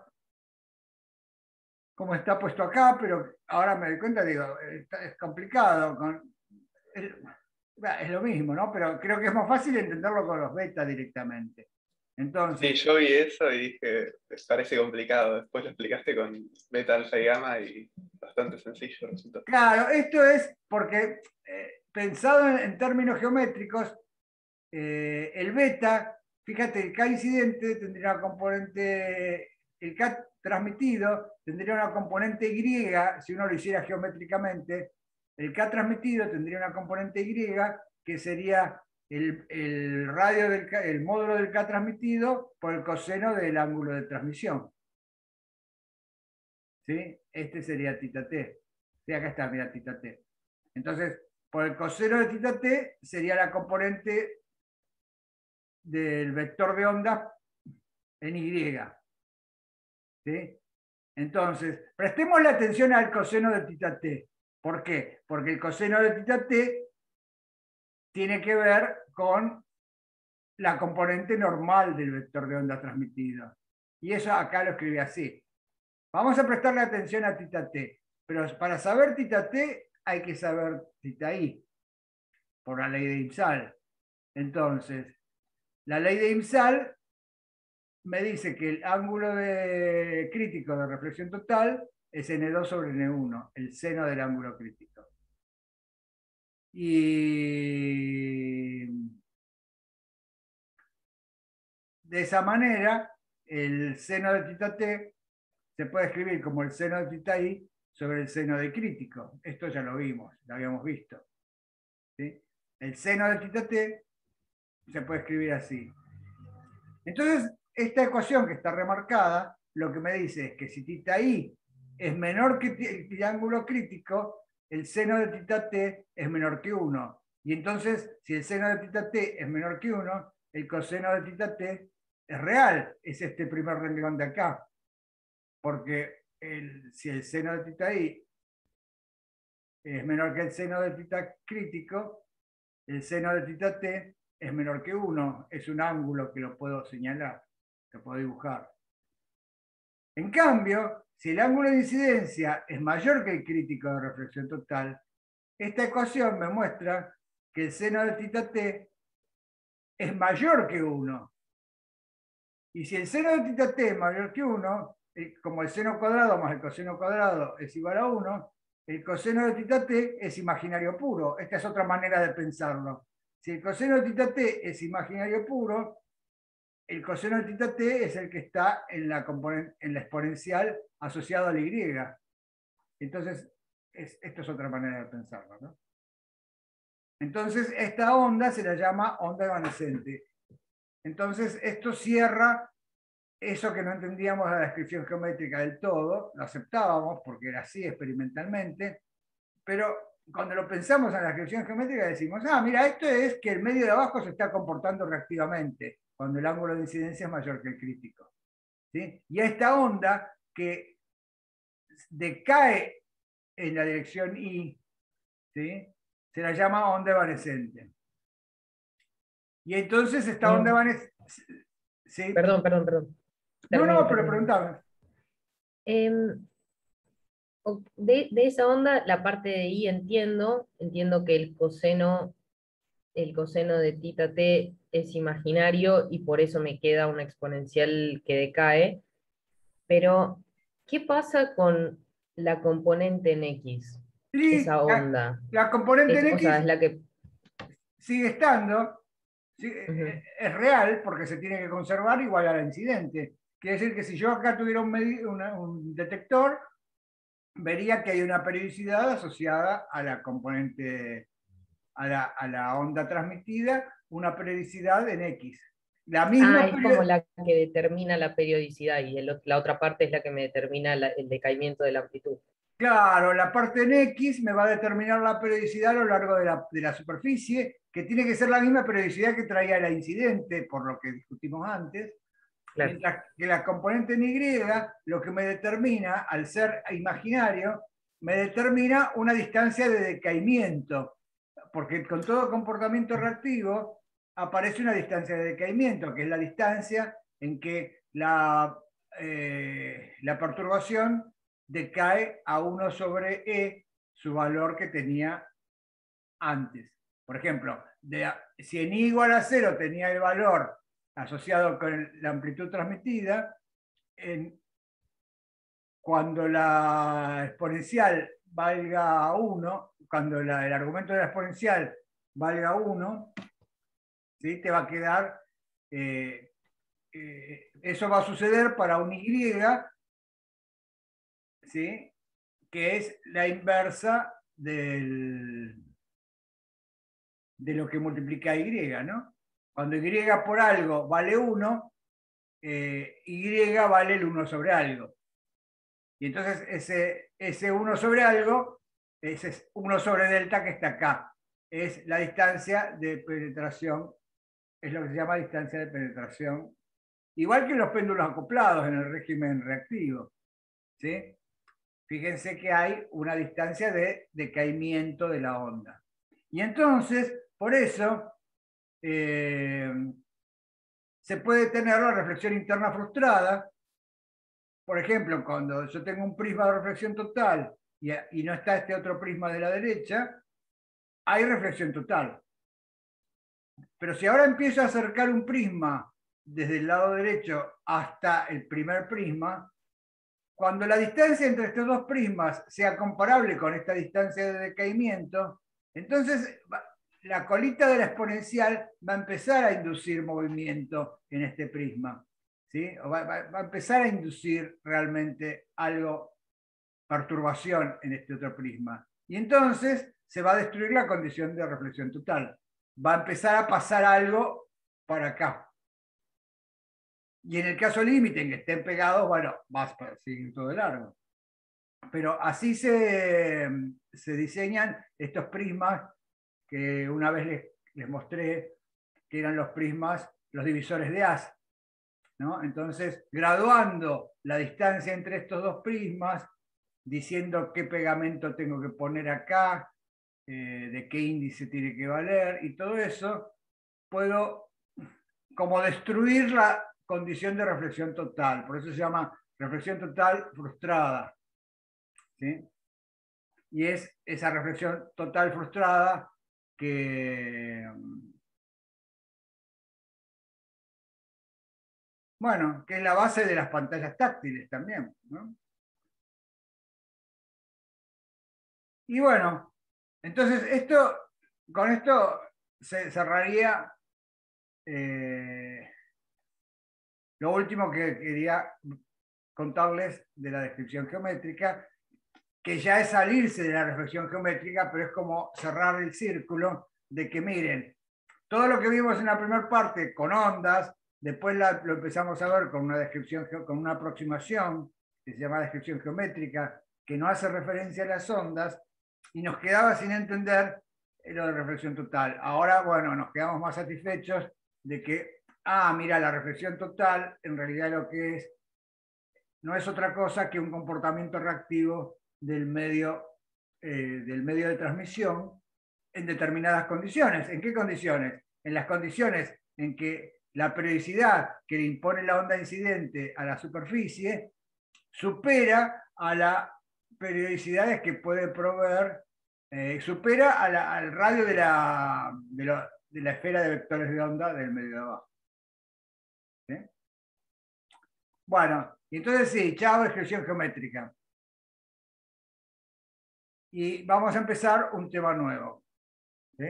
como está puesto acá, pero ahora me doy cuenta, digo, es complicado. Es lo mismo, ¿no? Pero creo que es más fácil entenderlo con los betas directamente. Sí, Entonces, yo vi eso y dije, parece complicado. Después lo explicaste con beta, alfa y gamma y bastante sencillo resultó. claro, esto es porque pensado en términos geométricos, el beta, fíjate, el K incidente tendría una componente, el K transmitido tendría una componente Y, si uno lo hiciera geométricamente, el K transmitido tendría una componente Y que sería el radio el módulo del K transmitido por el coseno del ángulo de transmisión. ¿sí? Este sería θt. Sí, acá está, mira, θt. Entonces, por el coseno de θt sería la componente del vector de ondas en Y. ¿Sí? Entonces, prestemos la atención al coseno de θt. ¿Por qué? Porque el coseno de θt tiene que ver con la componente normal del vector de onda transmitido. Y eso acá lo escribí así. Vamos a prestarle atención a θt, pero para saber θt hay que saber θi, por la ley de Imsal. Entonces, la ley de Imsal me dice que el ángulo crítico de reflexión total es n2 sobre n1, el seno del ángulo crítico. Y de esa manera, el seno de θt se puede escribir como el seno de θi sobre el seno de crítico. Esto ya lo vimos, lo habíamos visto. ¿Sí? El seno de θt se puede escribir así. Entonces, esta ecuación que está remarcada, lo que me dice es que si θi es menor que el triángulo crítico, el seno de θt es menor que 1. Y entonces, si el seno de θt es menor que 1, el coseno de θt es real, es este primer renglón de acá. Porque si el seno de θi es menor que el seno de θ crítico, el seno de θt es menor que 1, es un ángulo que lo puedo señalar, lo puedo dibujar. En cambio, si el ángulo de incidencia es mayor que el crítico de reflexión total, esta ecuación me muestra que el seno de θt es mayor que 1. Y si el seno de θt es mayor que 1, como el seno cuadrado más el coseno cuadrado es igual a 1, el coseno de θt es imaginario puro. Esta es otra manera de pensarlo. Si el coseno de θt es imaginario puro, el coseno de θt es el que está en la exponencial asociado a la Y. Entonces, esto es otra manera de pensarlo, ¿no? Entonces, esta onda se la llama onda evanescente. Entonces, esto cierra eso que no entendíamos de la descripción geométrica del todo, lo aceptábamos porque era así experimentalmente, pero cuando lo pensamos en la descripción geométrica decimos, mira, esto es que el medio de abajo se está comportando reactivamente cuando el ángulo de incidencia es mayor que el crítico. ¿Sí? Y a esta onda que decae en la dirección Y, ¿sí? Se la llama onda evanescente. Y entonces esta onda evanescente... ¿Sí? Perdón. No, pero preguntame. De esa onda, la parte de I entiendo que el coseno de θt es imaginario y por eso me queda una exponencial que decae. Pero, ¿qué pasa con la componente en X? Sí, Esa onda. la componente en O sea, es X la que... sigue estando, Ujú. es real porque se tiene que conservar igual al incidente. Quiere decir que si yo acá tuviera un detector, vería que hay una periodicidad asociada a la componente, a la onda transmitida, una periodicidad en X. La misma es como la que determina la periodicidad y la otra parte es la que me determina el decaimiento de la amplitud. Claro, la parte en X me va a determinar la periodicidad a lo largo de la superficie, que tiene que ser la misma periodicidad que traía la incidente, por lo que discutimos antes. Claro. Mientras que la componente en Y, lo que me determina, al ser imaginario, me determina una distancia de decaimiento, porque con todo comportamiento reactivo aparece una distancia de decaimiento, que es la distancia en que la perturbación decae a 1 sobre E, su valor que tenía antes. Por ejemplo, si en I igual a 0 tenía el valor asociado con la amplitud transmitida, cuando la exponencial valga 1, cuando el argumento de la exponencial valga 1, ¿sí? Te va a quedar, eso va a suceder para un Y, ¿sí? Que es la inversa de lo que multiplica Y, ¿no? Cuando Y por algo vale 1, Y vale el 1 sobre algo. Y entonces ese 1 sobre algo, ese es 1 sobre delta que está acá. Es la distancia de penetración, es lo que se llama distancia de penetración. Igual que los péndulos acoplados en el régimen reactivo. ¿Sí? Fíjense que hay una distancia de decaimiento de la onda. Y entonces, por eso, se puede tener la reflexión interna frustrada. Por ejemplo, cuando yo tengo un prisma de reflexión total y no está este otro prisma de la derecha, hay reflexión total. Pero si ahora empiezo a acercar un prisma desde el lado derecho hasta el primer prisma, cuando la distancia entre estos dos prismas sea comparable con esta distancia de decaimiento, entonces la colita de la exponencial va a empezar a inducir movimiento en este prisma. ¿Sí? O va a empezar a inducir realmente algo, perturbación en este otro prisma. Y entonces se va a destruir la condición de reflexión total. Va a empezar a pasar algo para acá. Y en el caso límite, en que estén pegados, bueno, vas a seguir todo de largo. Pero así se diseñan estos prismas que una vez les mostré, que eran los prismas, los divisores de haz. ¿No? Entonces, graduando la distancia entre estos dos prismas, diciendo qué pegamento tengo que poner acá, de qué índice tiene que valer, y todo eso, puedo como destruir la condición de reflexión total. Por eso se llama reflexión total frustrada. ¿Sí? Y es esa reflexión total frustrada que, bueno, que es la base de las pantallas táctiles también, ¿no? Y bueno, entonces con esto se cerraría lo último que quería contarles de la descripción geométrica, que ya es salirse de la reflexión geométrica, pero es como cerrar el círculo de que miren, todo lo que vimos en la primera parte con ondas, después lo empezamos a ver con una descripción, con una aproximación que se llama descripción geométrica, que no hace referencia a las ondas, y nos quedaba sin entender lo de reflexión total. Ahora, bueno, nos quedamos más satisfechos de que, mira, la reflexión total en realidad lo que es no es otra cosa que un comportamiento reactivo del medio de transmisión en determinadas condiciones. ¿En qué condiciones? En las condiciones en que la periodicidad que le impone la onda incidente a la superficie supera a las periodicidades que puede proveer, supera al radio de la esfera de vectores de onda del medio de abajo. ¿Sí? Bueno, entonces sí, chao, descripción geométrica. Y vamos a empezar un tema nuevo. ¿Sí?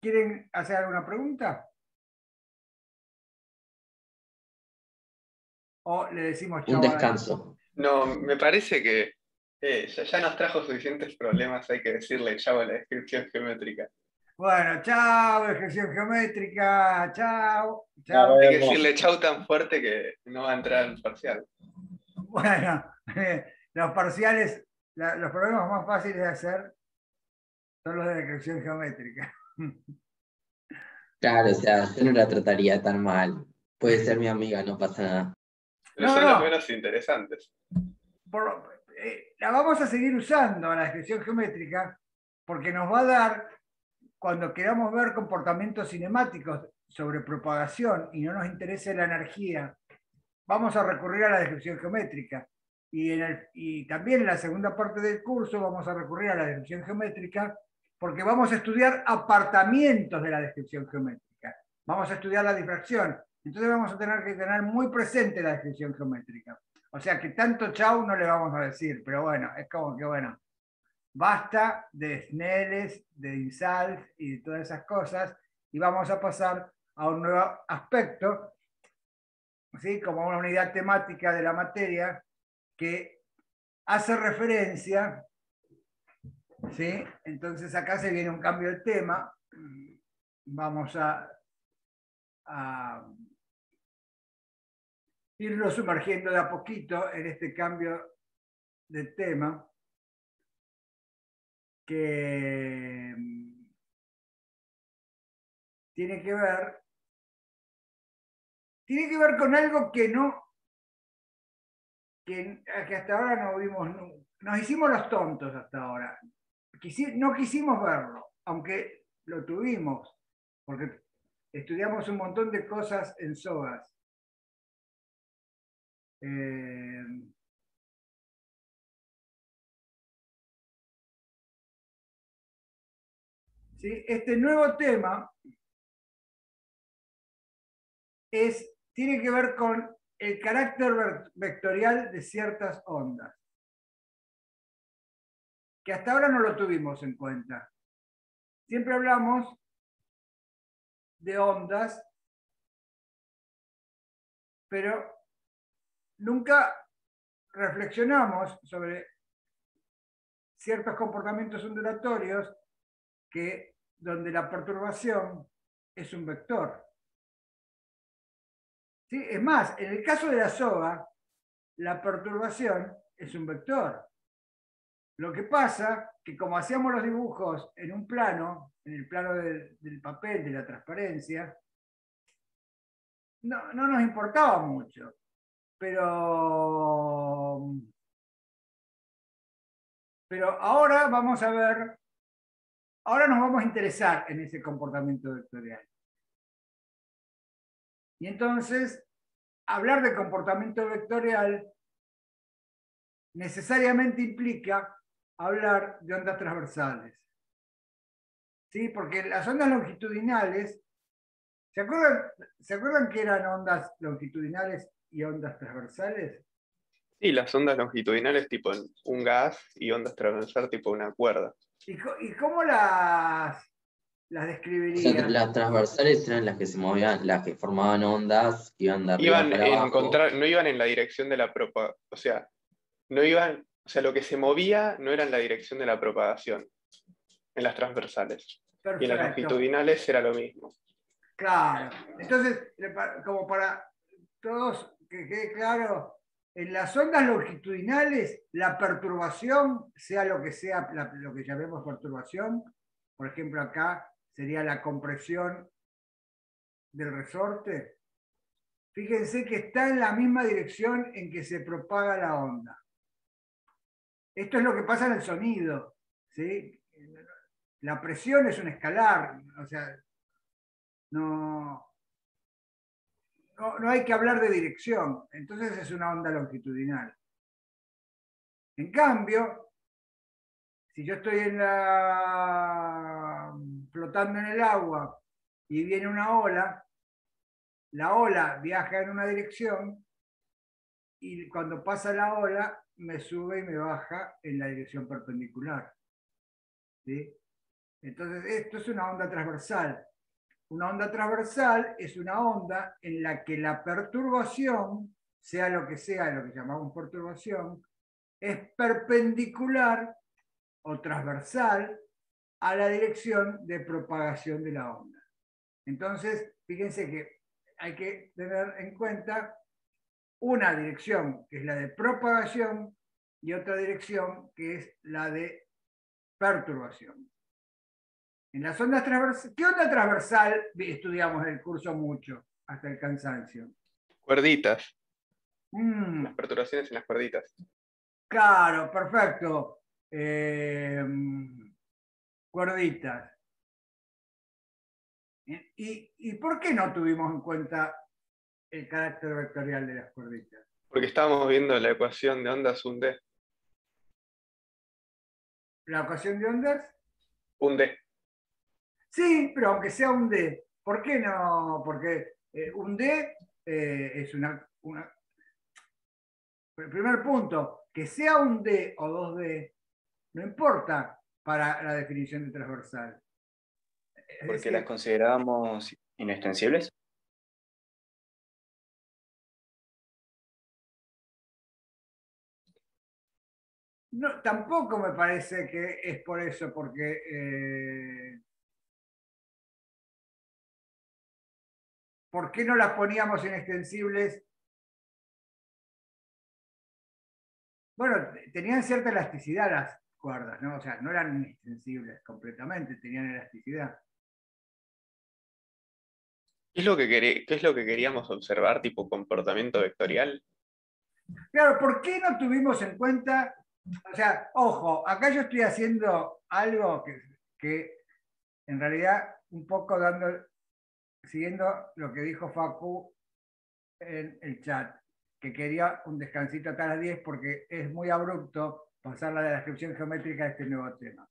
¿Quieren hacer alguna pregunta? ¿O le decimos chao? Un descanso. No, me parece que ya nos trajo suficientes problemas, hay que decirle chao a la descripción geométrica. Bueno, chao, descripción geométrica, chao, chao. Hay que decirle chao tan fuerte que no va a entrar en parcial. Bueno, los parciales, los problemas más fáciles de hacer son los de descripción geométrica. Claro, o sea, yo no la trataría tan mal. Puede ser mi amiga, no pasa nada. Pero No, son no. los menos interesantes. La vamos a seguir usando a la descripción geométrica porque nos va a dar, cuando queramos ver comportamientos cinemáticos sobre propagación y no nos interese la energía, vamos a recurrir a la descripción geométrica. Y también en la segunda parte del curso vamos a recurrir a la descripción geométrica porque vamos a estudiar apartamientos de la descripción geométrica. Vamos a estudiar la difracción. Entonces vamos a tener que tener muy presente la descripción geométrica. O sea que tanto chau no le vamos a decir, pero bueno, es como que bueno, basta de Snelles, de Insals y de todas esas cosas y vamos a pasar a un nuevo aspecto, ¿sí? Como una unidad temática de la materia que hace referencia, ¿sí? Entonces acá se viene un cambio de tema, vamos a irlo sumergiendo de a poquito en este cambio de tema que tiene que ver con algo que hasta ahora no vimos, nos hicimos los tontos hasta ahora. No quisimos verlo, aunque lo tuvimos, porque estudiamos un montón de cosas en SOGAS. ¿Sí? Este nuevo tema tiene que ver con el carácter vectorial de ciertas ondas, que hasta ahora no lo tuvimos en cuenta. Siempre hablamos de ondas, pero nunca reflexionamos sobre ciertos comportamientos ondulatorios donde la perturbación es un vector. ¿Sí? Es más, en el caso de la soga, la perturbación es un vector. Lo que pasa que como hacíamos los dibujos en un plano, en el plano del papel, de la transparencia, no nos importaba mucho. Pero ahora vamos a ver, ahora nos vamos a interesar en ese comportamiento vectorial. Y entonces, hablar de comportamiento vectorial necesariamente implica hablar de ondas transversales. ¿Sí? Porque las ondas longitudinales, ¿se acuerdan que eran ondas longitudinales y ondas transversales? Sí, las ondas longitudinales tipo un gas y ondas transversales tipo una cuerda. ¿Y cómo las O sea, describirías? las transversales eran las que se movían, las que formaban ondas, iban de arriba para abajo. No iban en la dirección de la propagación, o sea, no iban, o sea, lo que se movía no era en la dirección de la propagación, en las transversales. Y en las Perfecto. longitudinales era lo mismo. Claro. Entonces, como para todos que quede claro, en las ondas longitudinales, la perturbación, sea lo que sea, lo que llamemos perturbación, por ejemplo acá sería la compresión del resorte, fíjense que está en la misma dirección en que se propaga la onda. Esto es lo que pasa en el sonido, ¿sí? La presión es un escalar, o sea, no hay que hablar de dirección, entonces es una onda longitudinal. En cambio, si yo estoy flotando en el agua y viene una ola, la ola viaja en una dirección y cuando pasa la ola me sube y me baja en la dirección perpendicular. ¿Sí? Entonces, esto es una onda transversal. Una onda transversal es una onda en la que la perturbación, sea lo que llamamos perturbación, es perpendicular o transversal a la dirección de propagación de la onda. Entonces, fíjense que hay que tener en cuenta una dirección que es la de propagación y otra dirección que es la de perturbación. En las ondas transversales, ¿qué onda transversal estudiamos en el curso mucho, hasta el cansancio? Cuerditas. Las perturbaciones en las cuerditas. Claro, perfecto. Cuerditas. ¿Y por qué no tuvimos en cuenta el carácter vectorial de las cuerditas? Porque estábamos viendo la ecuación de ondas un D. ¿La ecuación de ondas? Un D. Sí, pero aunque sea un D. ¿Por qué no? Porque un D es una... El primer punto, que sea un D o 2D, no importa para la definición de transversal. Porque las considerábamos inextensibles. No, tampoco me parece que es por eso, porque ¿por qué no las poníamos inextensibles Bueno, tenían cierta elasticidad las cuerdas, ¿no? O sea, no eran inextensibles completamente, tenían elasticidad. ¿Qué es lo que queríamos observar, tipo comportamiento vectorial? Claro, ¿por qué no tuvimos en cuenta? O sea, ojo, acá yo estoy haciendo algo que en realidad un poco siguiendo lo que dijo Facu en el chat, que quería un descansito hasta las 10 porque es muy abrupto pasar la descripción geométrica de este nuevo tema.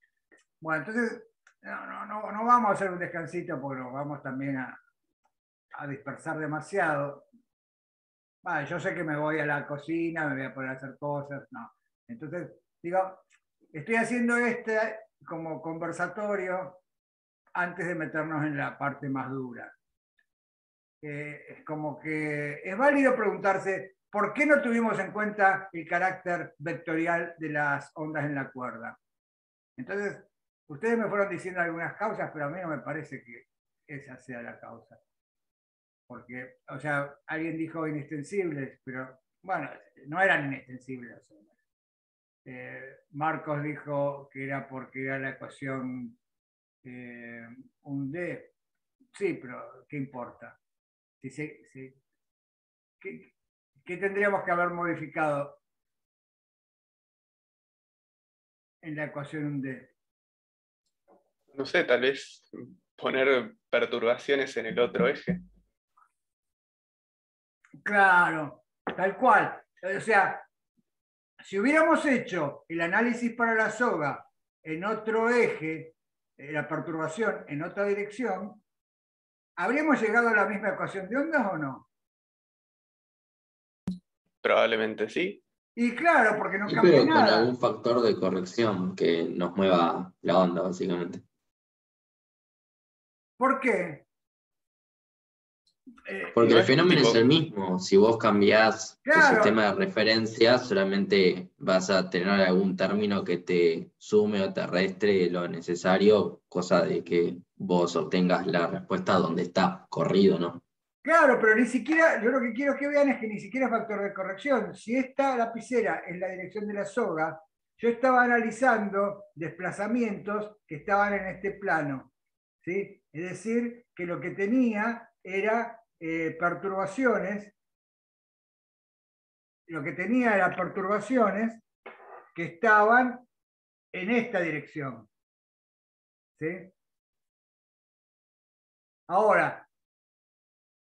Bueno, entonces no vamos a hacer un descansito porque nos vamos también a dispersar demasiado. Vale, yo sé que me voy a la cocina, me voy a poner a hacer cosas, no. Entonces, digo, estoy haciendo este como conversatorio antes de meternos en la parte más dura. Es como que es válido preguntarse por qué no tuvimos en cuenta el carácter vectorial de las ondas en la cuerda. Entonces, ustedes me fueron diciendo algunas causas, pero a mí no me parece que esa sea la causa. Porque, o sea, alguien dijo inextensibles, pero bueno, no eran inextensibles las ondas. Marcos dijo que era porque era la ecuación un D. Sí, pero ¿qué importa? ¿Qué tendríamos que haber modificado en la ecuación un D? No sé, tal vez poner perturbaciones en el otro eje. Claro, tal cual. O sea, si hubiéramos hecho el análisis para la soga en otro eje, la perturbación en otra dirección, ¿habríamos llegado a la misma ecuación de ondas o no? Probablemente sí. Y claro, porque no Sí, cambia pero con nada. algún factor de corrección que nos mueva la onda, básicamente. ¿Por qué? Porque No el es fenómeno es tipo, el mismo. Si vos cambiás tu Claro, sistema de referencia, solamente vas a tener algún término que te sume o te restre lo necesario, cosa de que vos obtengas la respuesta donde está corrido, ¿no? claro, pero ni siquiera, yo lo que quiero que vean es que ni siquiera es factor de corrección. Si esta lapicera es la dirección de la soga, yo estaba analizando desplazamientos que estaban en este plano, ¿sí? Es decir, que lo que tenía era perturbaciones, lo que tenía era perturbaciones que estaban en esta dirección, ¿sí? Ahora,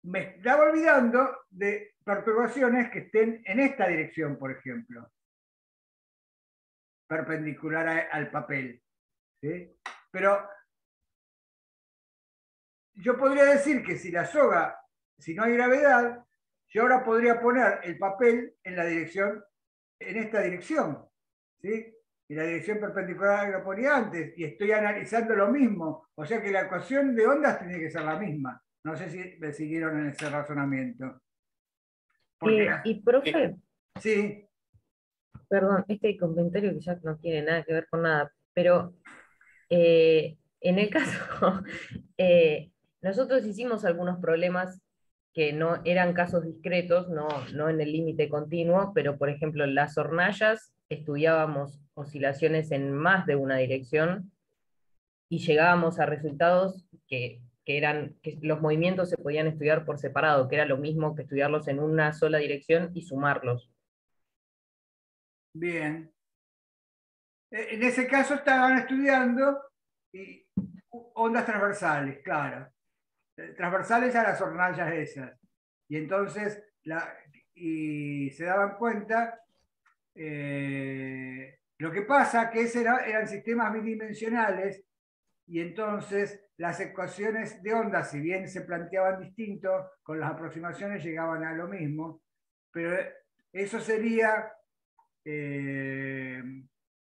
me estaba olvidando de perturbaciones que estén en esta dirección, por ejemplo, perpendicular al papel. ¿Sí? Pero yo podría decir que si la soga, si no hay gravedad, yo ahora podría poner el papel en la dirección, en esta dirección. ¿Sí? Y la dirección perpendicular que lo ponía antes, y estoy analizando lo mismo. O sea que la ecuación de ondas tiene que ser la misma. No sé si me siguieron en ese razonamiento. Porque Y sí, profe, sí, perdón, este comentario que ya no tiene nada que ver con nada, pero en el caso, nosotros hicimos algunos problemas que no eran casos discretos, no en el límite continuo, pero por ejemplo, en las hornallas estudiábamos oscilaciones en más de una dirección y llegábamos a resultados que los movimientos se podían estudiar por separado, que era lo mismo que estudiarlos en una sola dirección y sumarlos. bien. En ese caso estaban estudiando ondas transversales, claro. Transversales a las hornallas esas. Y entonces y se daban cuenta, lo que pasa que eran sistemas bidimensionales y entonces las ecuaciones de ondas, si bien se planteaban distinto, con las aproximaciones llegaban a lo mismo, pero eso sería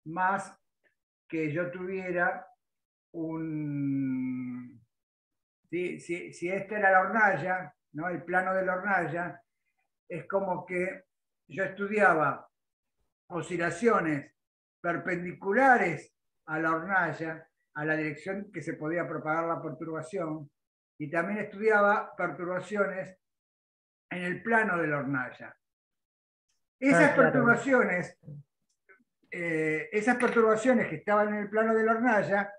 más que yo tuviera un... Si esta era la hornalla, ¿no? El plano de la hornalla, es como que yo estudiaba oscilaciones perpendiculares a la hornalla, a la dirección que se podía propagar la perturbación, y también estudiaba perturbaciones en el plano de la hornalla. Esas Ah, claro. perturbaciones esas perturbaciones que estaban en el plano de la hornalla,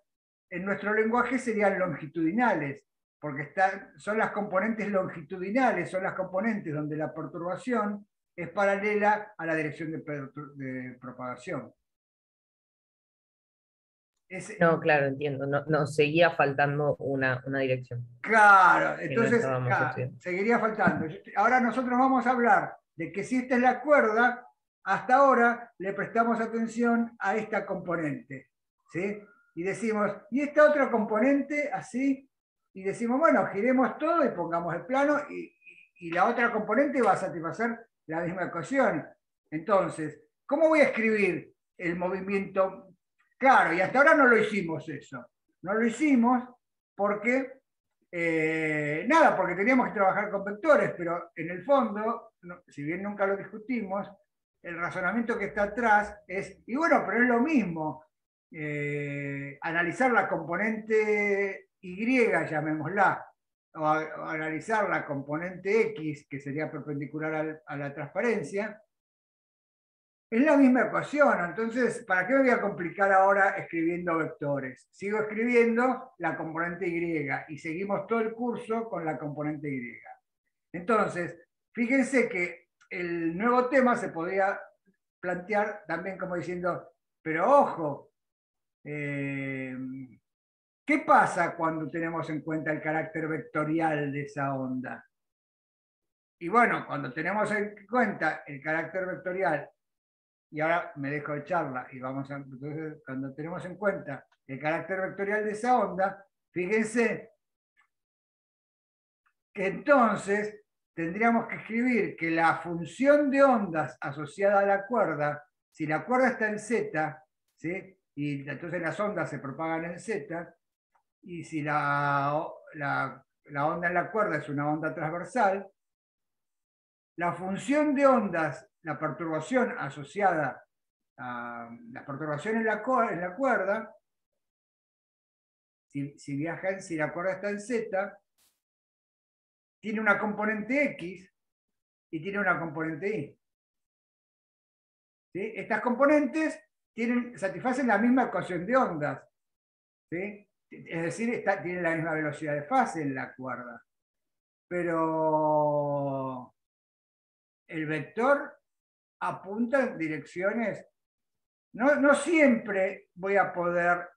en nuestro lenguaje serían longitudinales, porque son las componentes longitudinales, son las componentes donde la perturbación es paralela a la dirección de propagación. No, claro, entiendo. No, seguía faltando una dirección. Claro, Que no entonces estábamos estudiando. seguiría faltando. Ahora nosotros vamos a hablar de que si esta es la cuerda, hasta ahora le prestamos atención a esta componente, ¿sí? Y decimos, ¿y esta otra componente así? Y decimos, bueno, giremos todo y pongamos el plano y la otra componente va a satisfacer la misma ecuación. Entonces, ¿cómo voy a escribir el movimiento? Claro, y hasta ahora no lo hicimos eso. No lo hicimos porque, nada, porque teníamos que trabajar con vectores, pero en el fondo, si bien nunca lo discutimos, el razonamiento que está atrás es, y bueno, pero es lo mismo, analizar la componente Y, llamémosla, o analizar la componente X, que sería perpendicular a la transparencia, es la misma ecuación. Entonces, ¿para qué me voy a complicar ahora escribiendo vectores? Sigo escribiendo la componente Y y seguimos todo el curso con la componente Y. Entonces, fíjense que el nuevo tema se podría plantear también como diciendo, pero ojo, ¿qué pasa cuando tenemos en cuenta el carácter vectorial de esa onda? Y bueno, cuando tenemos en cuenta el carácter vectorial, y ahora me dejo de charla, y entonces, cuando tenemos en cuenta el carácter vectorial de esa onda, fíjense que entonces tendríamos que escribir que la función de ondas asociada a la cuerda, si la cuerda está en Z, ¿sí? Y entonces las ondas se propagan en Z, y si la onda en la cuerda es una onda transversal, la función de ondas, la perturbación asociada a la perturbación en la cuerda, si la cuerda está en Z, tiene una componente X y tiene una componente Y. ¿Sí? Estas componentes satisfacen la misma ecuación de ondas. ¿Sí? Es decir, tienen la misma velocidad de fase en la cuerda. Pero el vector apunta en direcciones. No siempre voy a poder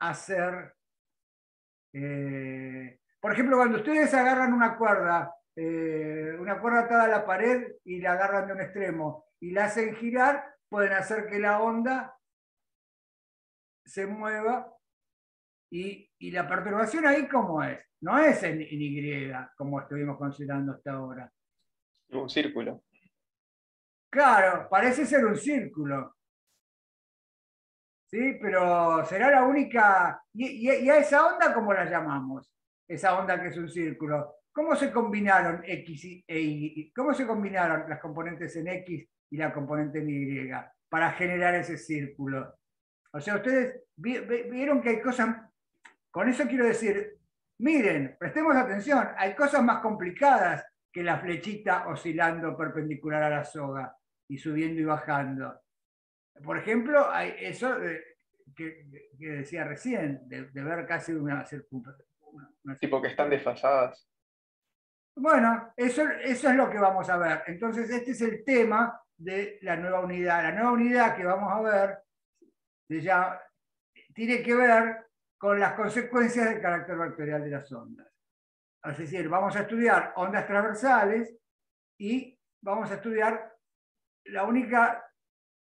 hacer. Por ejemplo, cuando ustedes agarran una cuerda atada a la pared y la agarran de un extremo y la hacen girar, pueden hacer que la onda se mueva y la perturbación ahí, ¿cómo es? No es en Y, como estuvimos considerando hasta ahora. Un círculo. Claro, parece ser un círculo. ¿Sí? Pero será la única. ¿Y a esa onda cómo la llamamos? Esa onda que es un círculo. ¿Cómo se combinaron X e Y? ¿Cómo se combinaron las componentes en X y la componente en Y para generar ese círculo? O sea, ustedes vieron que hay cosas. Con eso quiero decir, miren, prestemos atención, hay cosas más complicadas que la flechita oscilando perpendicular a la soga y subiendo y bajando. Por ejemplo, hay eso que decía recién, de ver casi una circunferencia. Tipo que están desfasadas. Bueno, eso es lo que vamos a ver. Entonces, este es el tema de la nueva unidad. La nueva unidad que vamos a ver tiene que ver con las consecuencias del carácter vectorial de las ondas. Es decir, vamos a estudiar ondas transversales y vamos a estudiar la única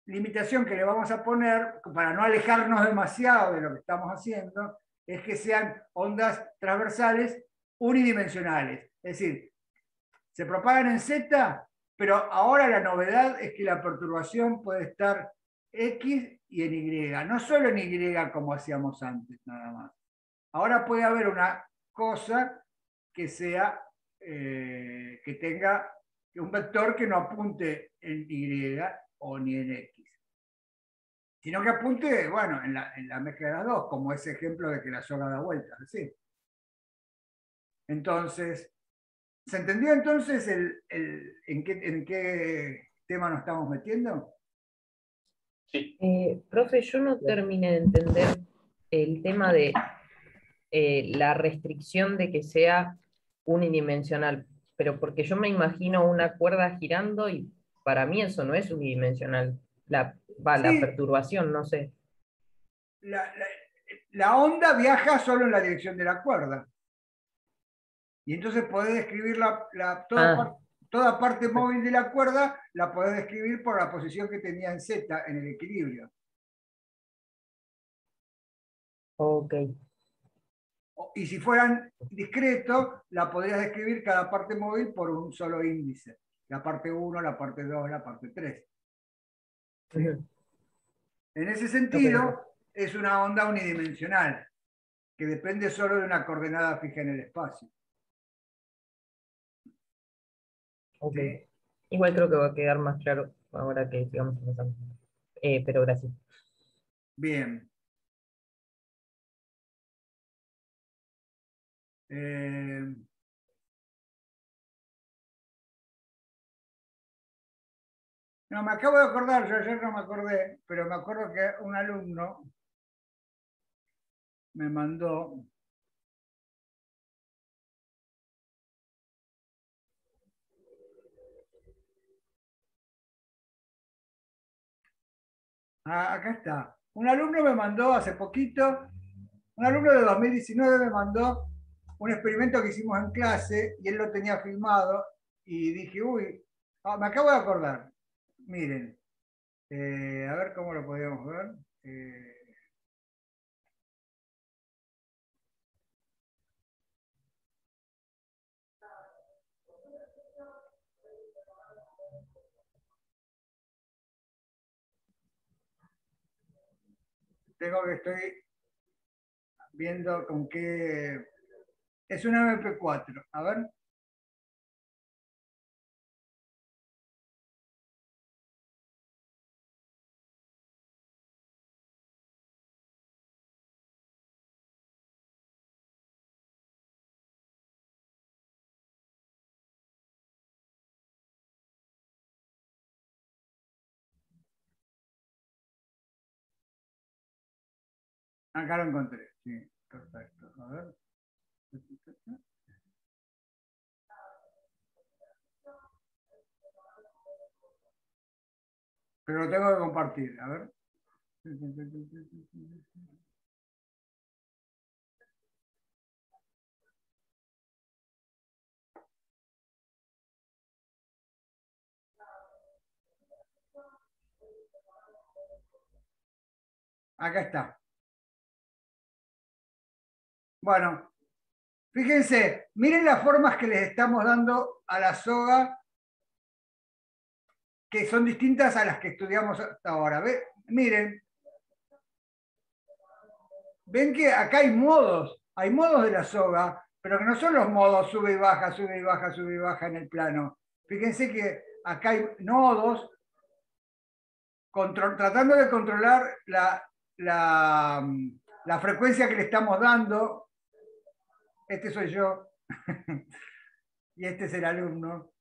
limitación que le vamos a poner, para no alejarnos demasiado de lo que estamos haciendo, es que sean ondas transversales unidimensionales. Es decir, se propagan en Z, pero ahora la novedad es que la perturbación puede estar X y en Y, no solo en Y como hacíamos antes, nada más. Ahora puede haber una cosa que sea, que tenga un vector que no apunte en Y o ni en X, sino que apunte, bueno, en la mezcla de las dos, como ese ejemplo de que la soga da vueltas, ¿sí? Entonces, ¿se entendió entonces en qué tema nos estamos metiendo? Sí, Profe, yo no terminé de entender el tema de la restricción de que sea unidimensional, pero porque yo me imagino una cuerda girando y para mí eso no es unidimensional. La Sí, perturbación, no sé. la, la- la onda viaja solo en la dirección de la cuerda. Y entonces podés describir Ah, toda parte móvil de la cuerda, la podés describir por la posición que tenía en Z en el equilibrio. ok. Y si fueran discretos, la podrías describir cada parte móvil por un solo índice. La parte 1, la parte 2, la parte 3. ¿Sí? Ujú. En ese Ok, ok. sentido, es una onda unidimensional, que depende solo de una coordenada fija en el espacio. Ok. ¿Sí? Igual creo que va a quedar más claro ahora que sigamos avanzando. Pero gracias. Bien. Eh, no, me acabo de acordar, yo ayer no me acordé, pero me acuerdo que un alumno me mandó. Acá está. Un alumno me mandó hace poquito, un alumno de 2019 me mandó un experimento que hicimos en clase y él lo tenía filmado y dije, uy, me acabo de acordar. Miren, a ver cómo lo podíamos ver. Eh, estoy viendo con qué. Es una MP4. A ver. Acá lo encontré. Sí, perfecto. A ver. Pero lo tengo que compartir. A ver. Acá está. Bueno, fíjense, miren las formas que les estamos dando a la soga, que son distintas a las que estudiamos hasta ahora. Miren, ven que acá hay modos de la soga, pero que no son los modos sube y baja, sube y baja, sube y baja en el plano. Fíjense que acá hay nodos tratando de controlar la frecuencia que le estamos dando. Este soy yo y este es el alumno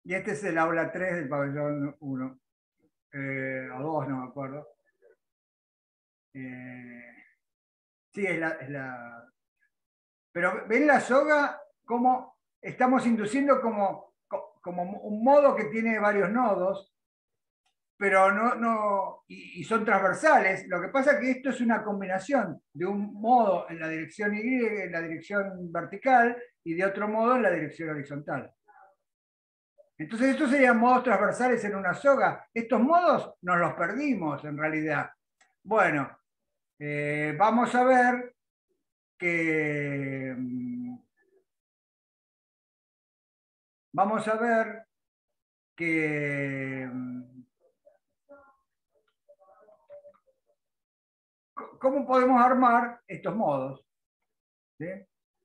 y este es el aula 3 del pabellón 1 o 2, no me acuerdo. Sí, Pero ven la soga como estamos induciendo como un modo que tiene varios nodos, pero y son transversales. Lo que pasa es que esto es una combinación de un modo en la dirección Y, en la dirección vertical, y de otro modo en la dirección horizontal. Entonces, estos serían modos transversales en una soga. Estos modos nos los perdimos en realidad. Bueno, vamos a ver que vamos a ver que cómo podemos armar estos modos. ¿Sí?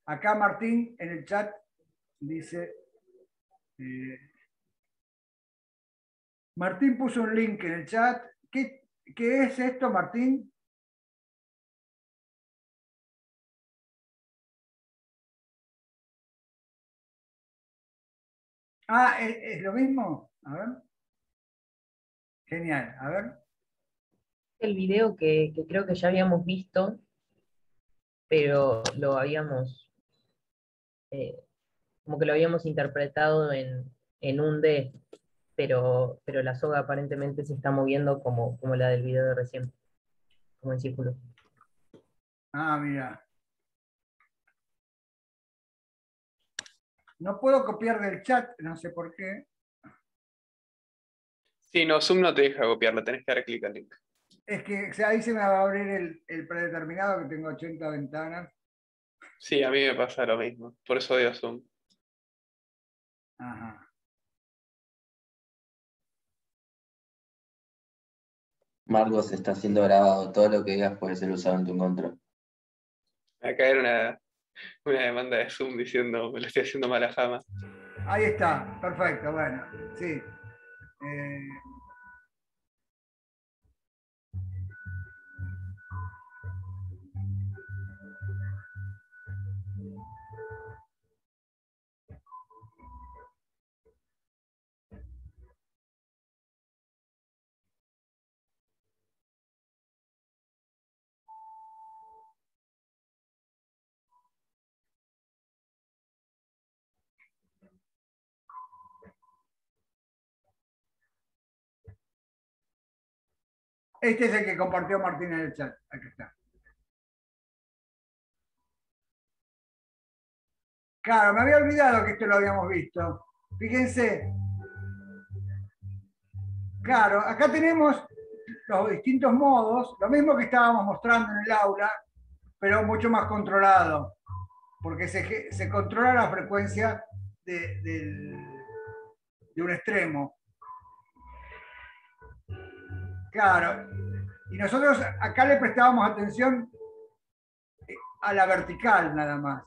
Acá Martín en el chat dice, eh, Martín puso un link en el chat. ¿Qué es esto, Martín? Ah, ¿es lo mismo? A ver. Genial, a ver. el video que creo que ya habíamos visto, pero lo habíamos, eh, como que lo habíamos interpretado en un D, pero la soga aparentemente se está moviendo como la del video de recién, como en círculo. Ah, mira. No puedo copiar del chat, no sé por qué. Sí, no, Zoom no te deja copiarlo, tenés que dar clic al link. Es que o sea, ahí se me va a abrir el predeterminado, que tengo 80 ventanas. Sí, a mí me pasa lo mismo, por eso odio Zoom. Ajá. Marcos, está siendo grabado. Todo lo que digas puede ser usado en tu contra. Va a caer una demanda de Zoom diciendo me lo estoy haciendo mala fama. Ahí está, perfecto, bueno, sí. Eh, Este es el que compartió Martín en el chat. Aquí está. Claro, me había olvidado que esto lo habíamos visto. Fíjense. Claro, acá tenemos los distintos modos, lo mismo que estábamos mostrando en el aula, pero mucho más controlado, porque se controla la frecuencia de un extremo. Claro, y nosotros acá le prestábamos atención a la vertical nada más,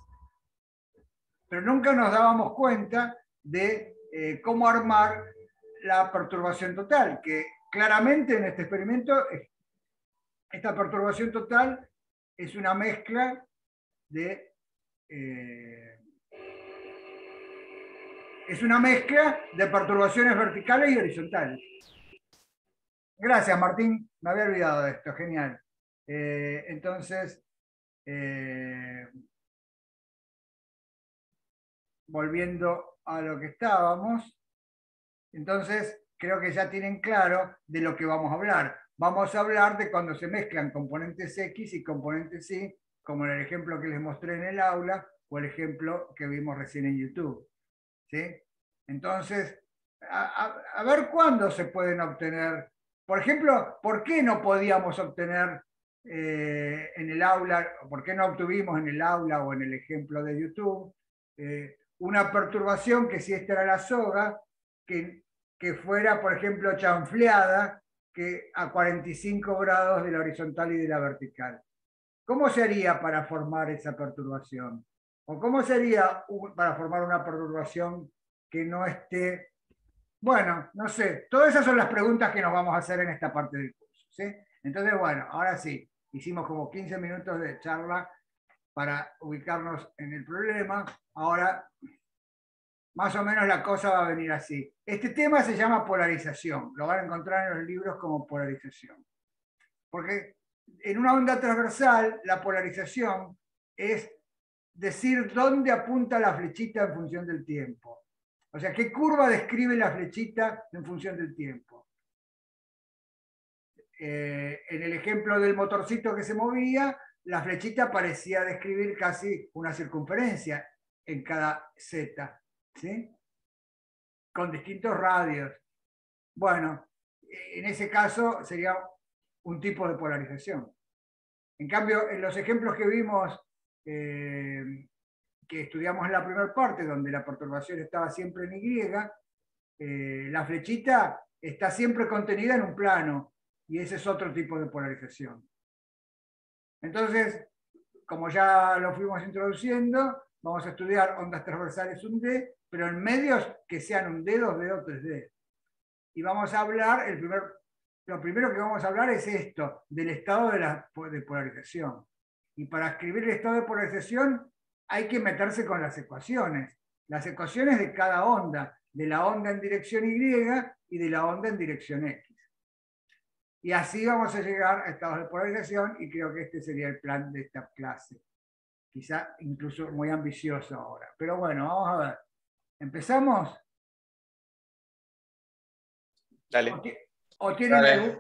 pero nunca nos dábamos cuenta de cómo armar la perturbación total, que claramente en este experimento esta perturbación total es una mezcla de perturbaciones verticales y horizontales. Gracias, Martín. Me había olvidado de esto. Genial. Entonces, volviendo a lo que estábamos, entonces creo que ya tienen claro de lo que vamos a hablar. Vamos a hablar de cuando se mezclan componentes X y componentes Y, como en el ejemplo que les mostré en el aula o el ejemplo que vimos recién en YouTube. ¿Sí? Entonces, a ver cuándo se pueden obtener. Por ejemplo, ¿por qué no podíamos obtener en el aula, por qué no obtuvimos en el aula o en el ejemplo de YouTube una perturbación que si esta era la soga, que fuera, por ejemplo, chanfleada que a 45 grados de la horizontal y de la vertical? ¿Cómo se haría para formar esa perturbación? ¿O cómo sería para formar una perturbación que no esté... Bueno, no sé, todas esas son las preguntas que nos vamos a hacer en esta parte del curso, ¿sí? Entonces, bueno, ahora sí, hicimos como 15 minutos de charla para ubicarnos en el problema. Ahora, más o menos la cosa va a venir así. Este tema se llama polarización, lo van a encontrar en los libros como polarización. Porque en una onda transversal, la polarización es decir dónde apunta la flechita en función del tiempo. O sea, qué curva describe la flechita en función del tiempo. En el ejemplo del motorcito que se movía, la flechita parecía describir casi una circunferencia en cada Z, ¿sí? Con distintos radios. Bueno, en ese caso sería un tipo de polarización. En cambio, en los ejemplos que vimos, que estudiamos en la primera parte, donde la perturbación estaba siempre en Y, la flechita está siempre contenida en un plano, y ese es otro tipo de polarización. Entonces, como ya lo fuimos introduciendo, vamos a estudiar ondas transversales 1D, pero en medios que sean 1D, 2D o 3D. Y vamos a hablar, lo primero que vamos a hablar es esto, del estado de polarización. Y para escribir el estado de polarización hay que meterse con las ecuaciones de cada onda, de la onda en dirección Y y de la onda en dirección X. Y así vamos a llegar a estados de polarización y creo que este sería el plan de esta clase. Quizá incluso muy ambicioso ahora. Pero bueno, vamos a ver. ¿Empezamos? Dale. ¿O tienen,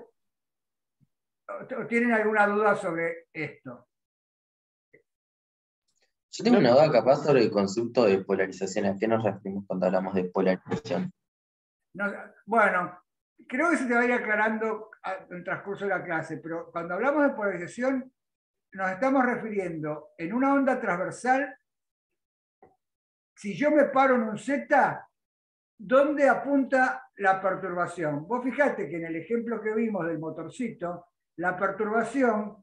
o tienen alguna duda sobre esto? Yo tengo una duda capaz sobre el concepto de polarización. ¿A qué nos referimos cuando hablamos de polarización? No, bueno, creo que se te va a ir aclarando en el transcurso de la clase, pero cuando hablamos de polarización nos estamos refiriendo en una onda transversal. Si yo me paro en un Z, ¿dónde apunta la perturbación? Vos fijate que en el ejemplo que vimos del motorcito, la perturbación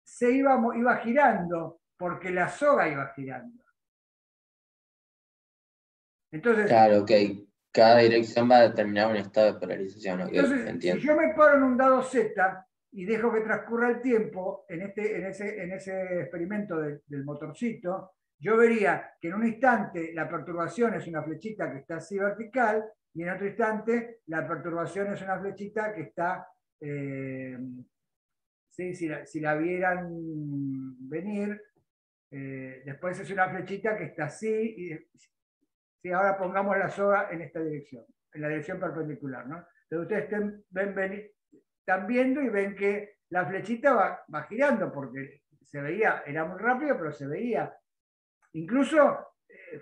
se iba girando porque la soga iba girando. Entonces, claro, ok. Cada dirección va a determinar un estado de polarización, ok, entonces entiendo. si yo me paro en un dado Z y dejo que transcurra el tiempo en ese experimento del motorcito, yo vería que en un instante la perturbación es una flechita que está así vertical y en otro instante la perturbación es una flechita que está, ¿sí? Si la vieran venir, después es una flechita que está así y si ahora pongamos la soga en esta dirección, en la dirección perpendicular, ¿no? Entonces ustedes están viendo y ven que la flechita va girando porque se veía, era muy rápido, pero se veía. Incluso,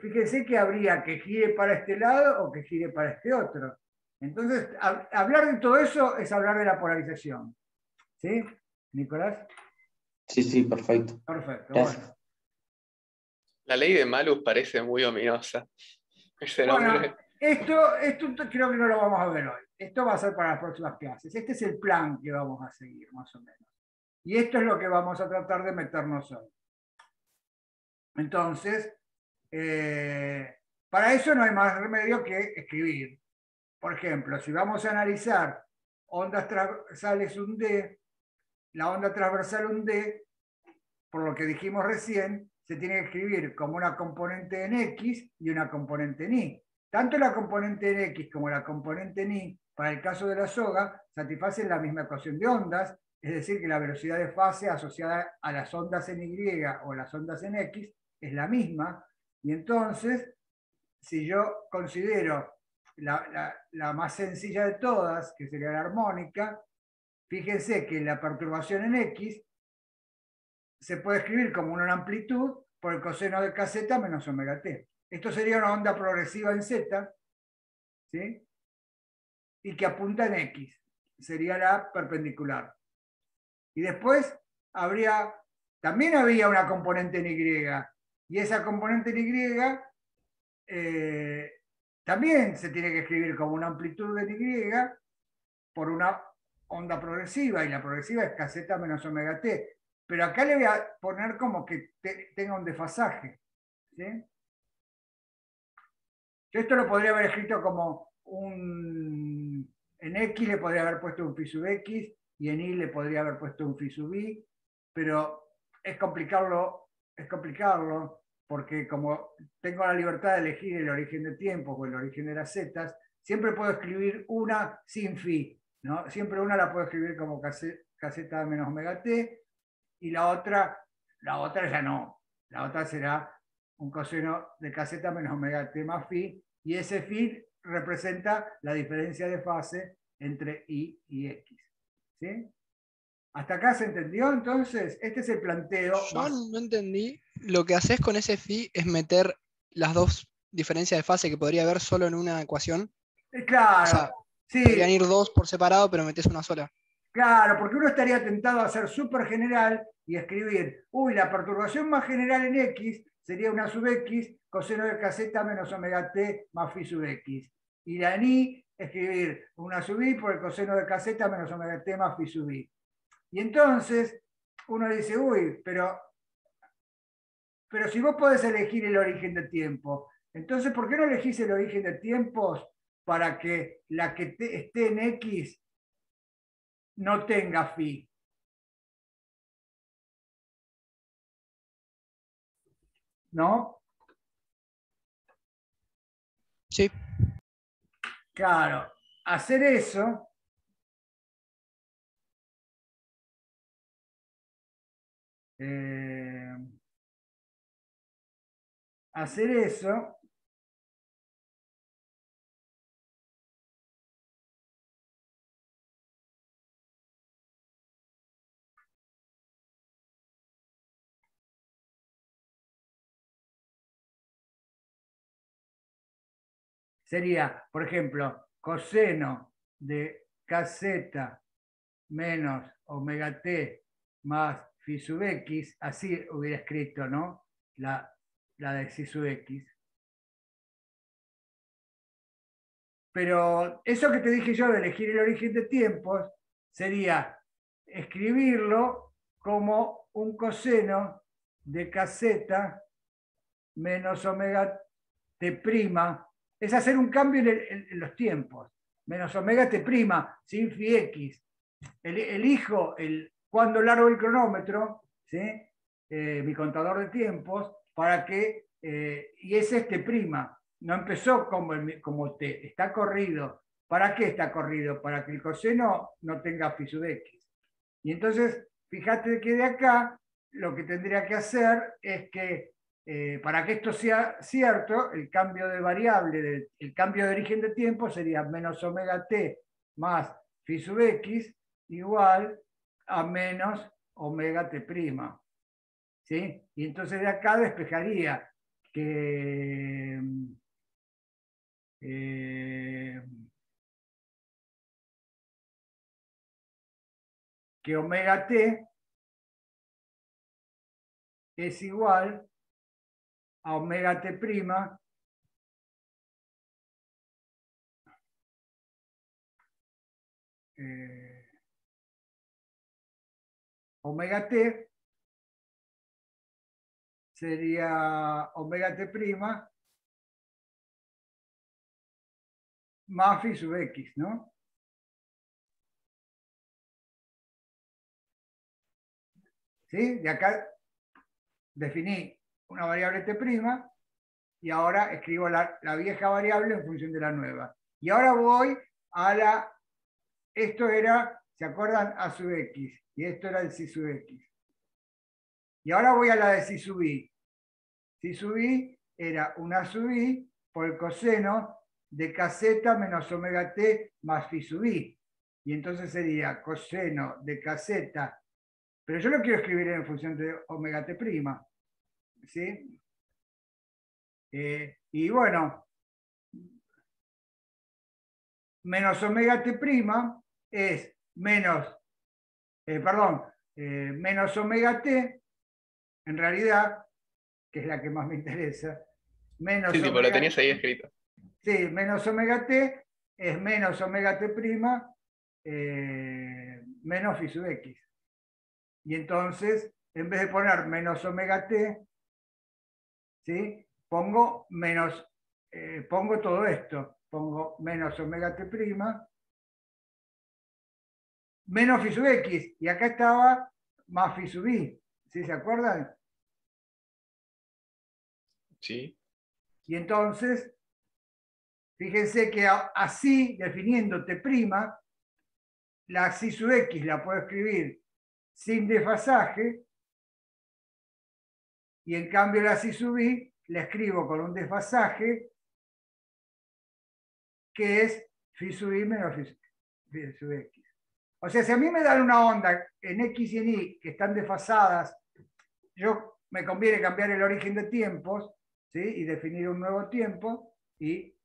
fíjense que habría que gire para este lado o que gire para este otro. Entonces, hablar de todo eso es hablar de la polarización. ¿Sí, Nicolás? Sí, perfecto. Perfecto, Gracias. bueno. La ley de Malus parece muy ominosa. Ese Bueno, nombre. esto creo que no lo vamos a ver hoy. Esto va a ser para las próximas clases. Este es el plan que vamos a seguir, más o menos. Y esto es lo que vamos a tratar de meternos hoy. Entonces, para eso no hay más remedio que escribir. Por ejemplo, si vamos a analizar ondas transversales un D, la onda transversal un D, por lo que dijimos recién, se tiene que escribir como una componente en X y una componente en Y. Tanto la componente en X como la componente en Y, para el caso de la soga, satisfacen la misma ecuación de ondas, es decir, que la velocidad de fase asociada a las ondas en Y o las ondas en X es la misma, y entonces, si yo considero la más sencilla de todas, que sería la armónica, fíjense que la perturbación en X se puede escribir como una amplitud por el coseno de kz menos omega t. Esto sería una onda progresiva en z, ¿sí? Y que apunta en x. Sería la perpendicular. Y después también había una componente en y. Y esa componente en y también se tiene que escribir como una amplitud en y por una onda progresiva. Y la progresiva es kz menos omega t. Pero acá le voy a poner como que tenga un desfasaje. ¿Sí? Yo esto lo podría haber escrito como en X le podría haber puesto un phi sub X y en Y le podría haber puesto un phi sub Y, pero es complicarlo porque como tengo la libertad de elegir el origen de tiempos o el origen de las zetas, siempre puedo escribir una sin phi, ¿no? Siempre una la puedo escribir como kz menos omega t y la otra ya no. La otra será un coseno de kz menos omega t más phi, y ese phi representa la diferencia de fase entre y x. ¿Sí? ¿Hasta acá se entendió? Entonces, este es el planteo. Yo no entendí. Lo que haces con ese phi es meter las dos diferencias de fase que podría haber solo en una ecuación. Claro, O sea, sí. podrían ir dos por separado, pero metes una sola. Claro, porque uno estaría tentado a ser súper general y escribir, la perturbación más general en X sería una sub X coseno de kz menos omega t más phi sub X. Y la en Y, escribir una sub Y por el coseno de kz menos omega t más phi sub Y. Y entonces uno dice, pero si vos podés elegir el origen de tiempo, entonces ¿por qué no elegís el origen de tiempos para que la que esté en X no tenga phi? ¿No? Sí. Claro, hacer eso hacer eso. Sería, por ejemplo, coseno de kz menos omega t más phi sub x, así hubiera escrito, ¿no? La de psi sub x. Pero eso que te dije yo de elegir el origen de tiempos sería escribirlo como un coseno de kz menos omega t', es hacer un cambio en los tiempos, menos omega t' sin phi x. Elijo cuando largo el cronómetro, ¿sí? Mi contador de tiempos, para que, y es t', no empezó como t, está corrido. ¿Para qué está corrido? Para que el coseno no tenga phi sub x. Y entonces, fíjate que de acá, lo que tendría que hacer es que, para que esto sea cierto, el cambio de variable, el cambio de origen de tiempo sería menos omega t más phi sub x igual a menos omega t'. ¿Sí? Y entonces de acá despejaría que omega t es igual a omega t', omega t sería omega t' más phi sub x, ¿no? ¿Sí? De acá definí una variable t' y ahora escribo la vieja variable en función de la nueva. Y ahora voy a esto era, ¿se acuerdan? A sub x, y esto era el psi sub x. Y ahora voy a la de psi sub i. Psi sub i era una sub i por el coseno de kz menos omega t más phi sub i. Y entonces sería coseno de kz, pero yo lo quiero escribir en función de omega t'. ¿Sí? Y bueno, menos omega t' es menos, menos omega t, en realidad, que es la que más me interesa, menos Sí, tipo, lo omega, tenías ahí escrito. sí, menos omega t es menos omega t', menos phi sub x. Y entonces, en vez de poner menos omega t, ¿sí? Pongo todo esto. Pongo menos omega t', menos phi sub x. Y acá estaba más phi sub i. ¿Sí se acuerdan? Sí. Y entonces, fíjense que así, definiendo t', la psi sub x la puedo escribir sin desfasaje, y en cambio la psi sub i la escribo con un desfasaje que es phi sub i menos phi sub x. O sea, si a mí me dan una onda en x y en y que están desfasadas, me conviene cambiar el origen de tiempos, ¿sí? Y definir un nuevo tiempo y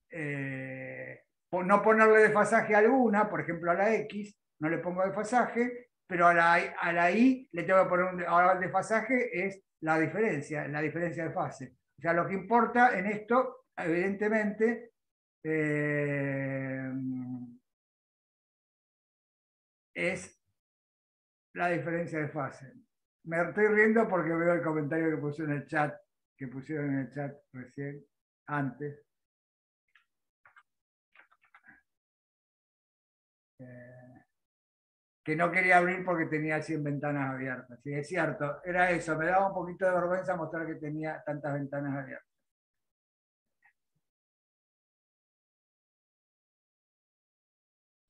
no ponerle desfasaje a alguna, por ejemplo a la x, no le pongo desfasaje, pero a la y le tengo que poner ahora el desfasaje es la diferencia de fase. O sea, lo que importa en esto, evidentemente, es la diferencia de fase. Me estoy riendo porque veo el comentario que pusieron en el chat recién, antes. Que no quería abrir porque tenía 100 ventanas abiertas. Sí, es cierto, era eso. Me daba un poquito de vergüenza mostrar que tenía tantas ventanas abiertas.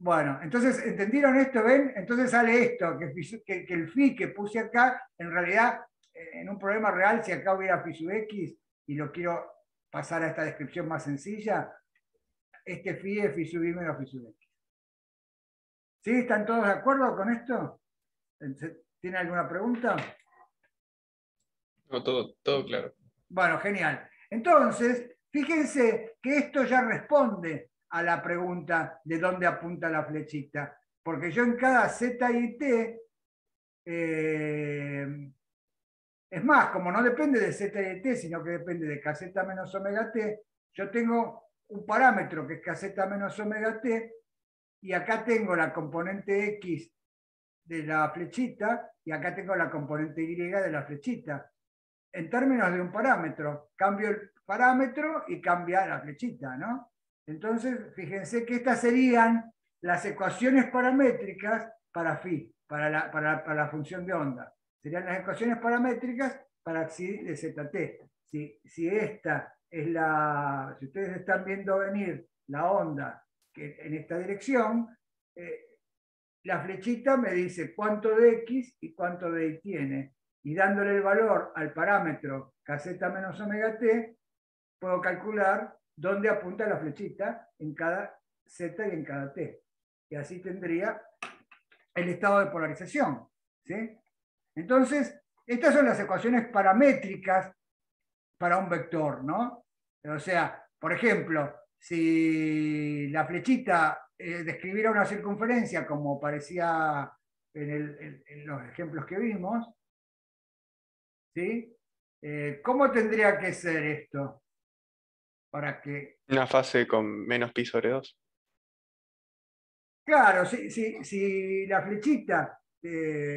Bueno, entonces, ¿entendieron esto? ¿Ven? Entonces sale esto, que el phi que puse acá, en realidad en un problema real, si acá hubiera phi sub x, y lo quiero pasar a esta descripción más sencilla, este phi es phi sub y menos phi sub x. ¿Sí? ¿Están todos de acuerdo con esto? ¿Tiene alguna pregunta? No, todo claro. Bueno, genial. Entonces, fíjense que esto ya responde a la pregunta de dónde apunta la flechita, porque yo en cada z y t, es más, como no depende de z y t, sino que depende de kz menos omega t, yo tengo un parámetro que es kz menos omega t, y acá tengo la componente x de la flechita, y acá tengo la componente y de la flechita. En términos de un parámetro, cambio el parámetro y cambia la flechita, ¿no? Entonces, fíjense que estas serían las ecuaciones paramétricas para phi, para la función de onda. Serían las ecuaciones paramétricas para psi de zt. Si esta es si ustedes están viendo venir la onda en esta dirección, la flechita me dice cuánto de x y cuánto de y tiene. Y dándole el valor al parámetro kz menos omega t, puedo calcular dónde apunta la flechita en cada z y en cada t. Y así tendría el estado de polarización. ¿Sí? Entonces, estas son las ecuaciones paramétricas para un vector, ¿no? O sea, por ejemplo, si la flechita describiera una circunferencia como parecía en los ejemplos que vimos, ¿sí? ¿Cómo tendría que ser esto? Para que... Una fase con menos pi sobre 2. Claro, si la flechita,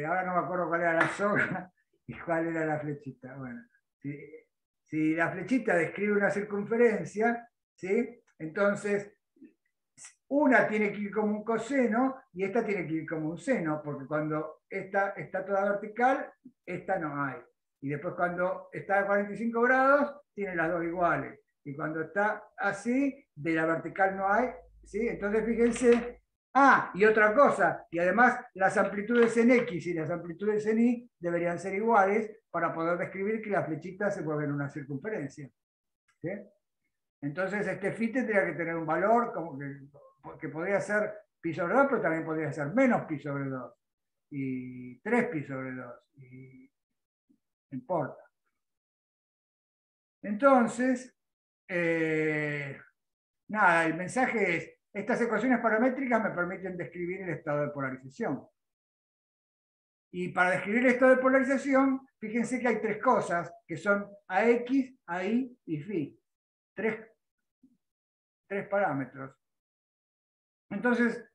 ahora no me acuerdo cuál era la soga y cuál era la flechita. Bueno, si la flechita describe una circunferencia, ¿sí? Entonces una tiene que ir como un coseno y esta tiene que ir como un seno, porque cuando esta está toda vertical, esta no hay. Y después cuando está a 45 grados, tiene las dos iguales. Y cuando está así, de la vertical no hay. ¿Sí? Entonces fíjense. Y otra cosa, y además las amplitudes en X y las amplitudes en Y deberían ser iguales para poder describir que la flechita se mueve en una circunferencia. ¿Sí? Entonces este phi tendría que tener un valor como que podría ser pi sobre 2, pero también podría ser menos pi sobre 2. Y 3 pi sobre 2. Y no importa. Entonces, nada, el mensaje es, estas ecuaciones paramétricas me permiten describir el estado de polarización. Y para describir el estado de polarización, fíjense que hay tres cosas, que son AX, AI y phi. Tres parámetros. Entonces,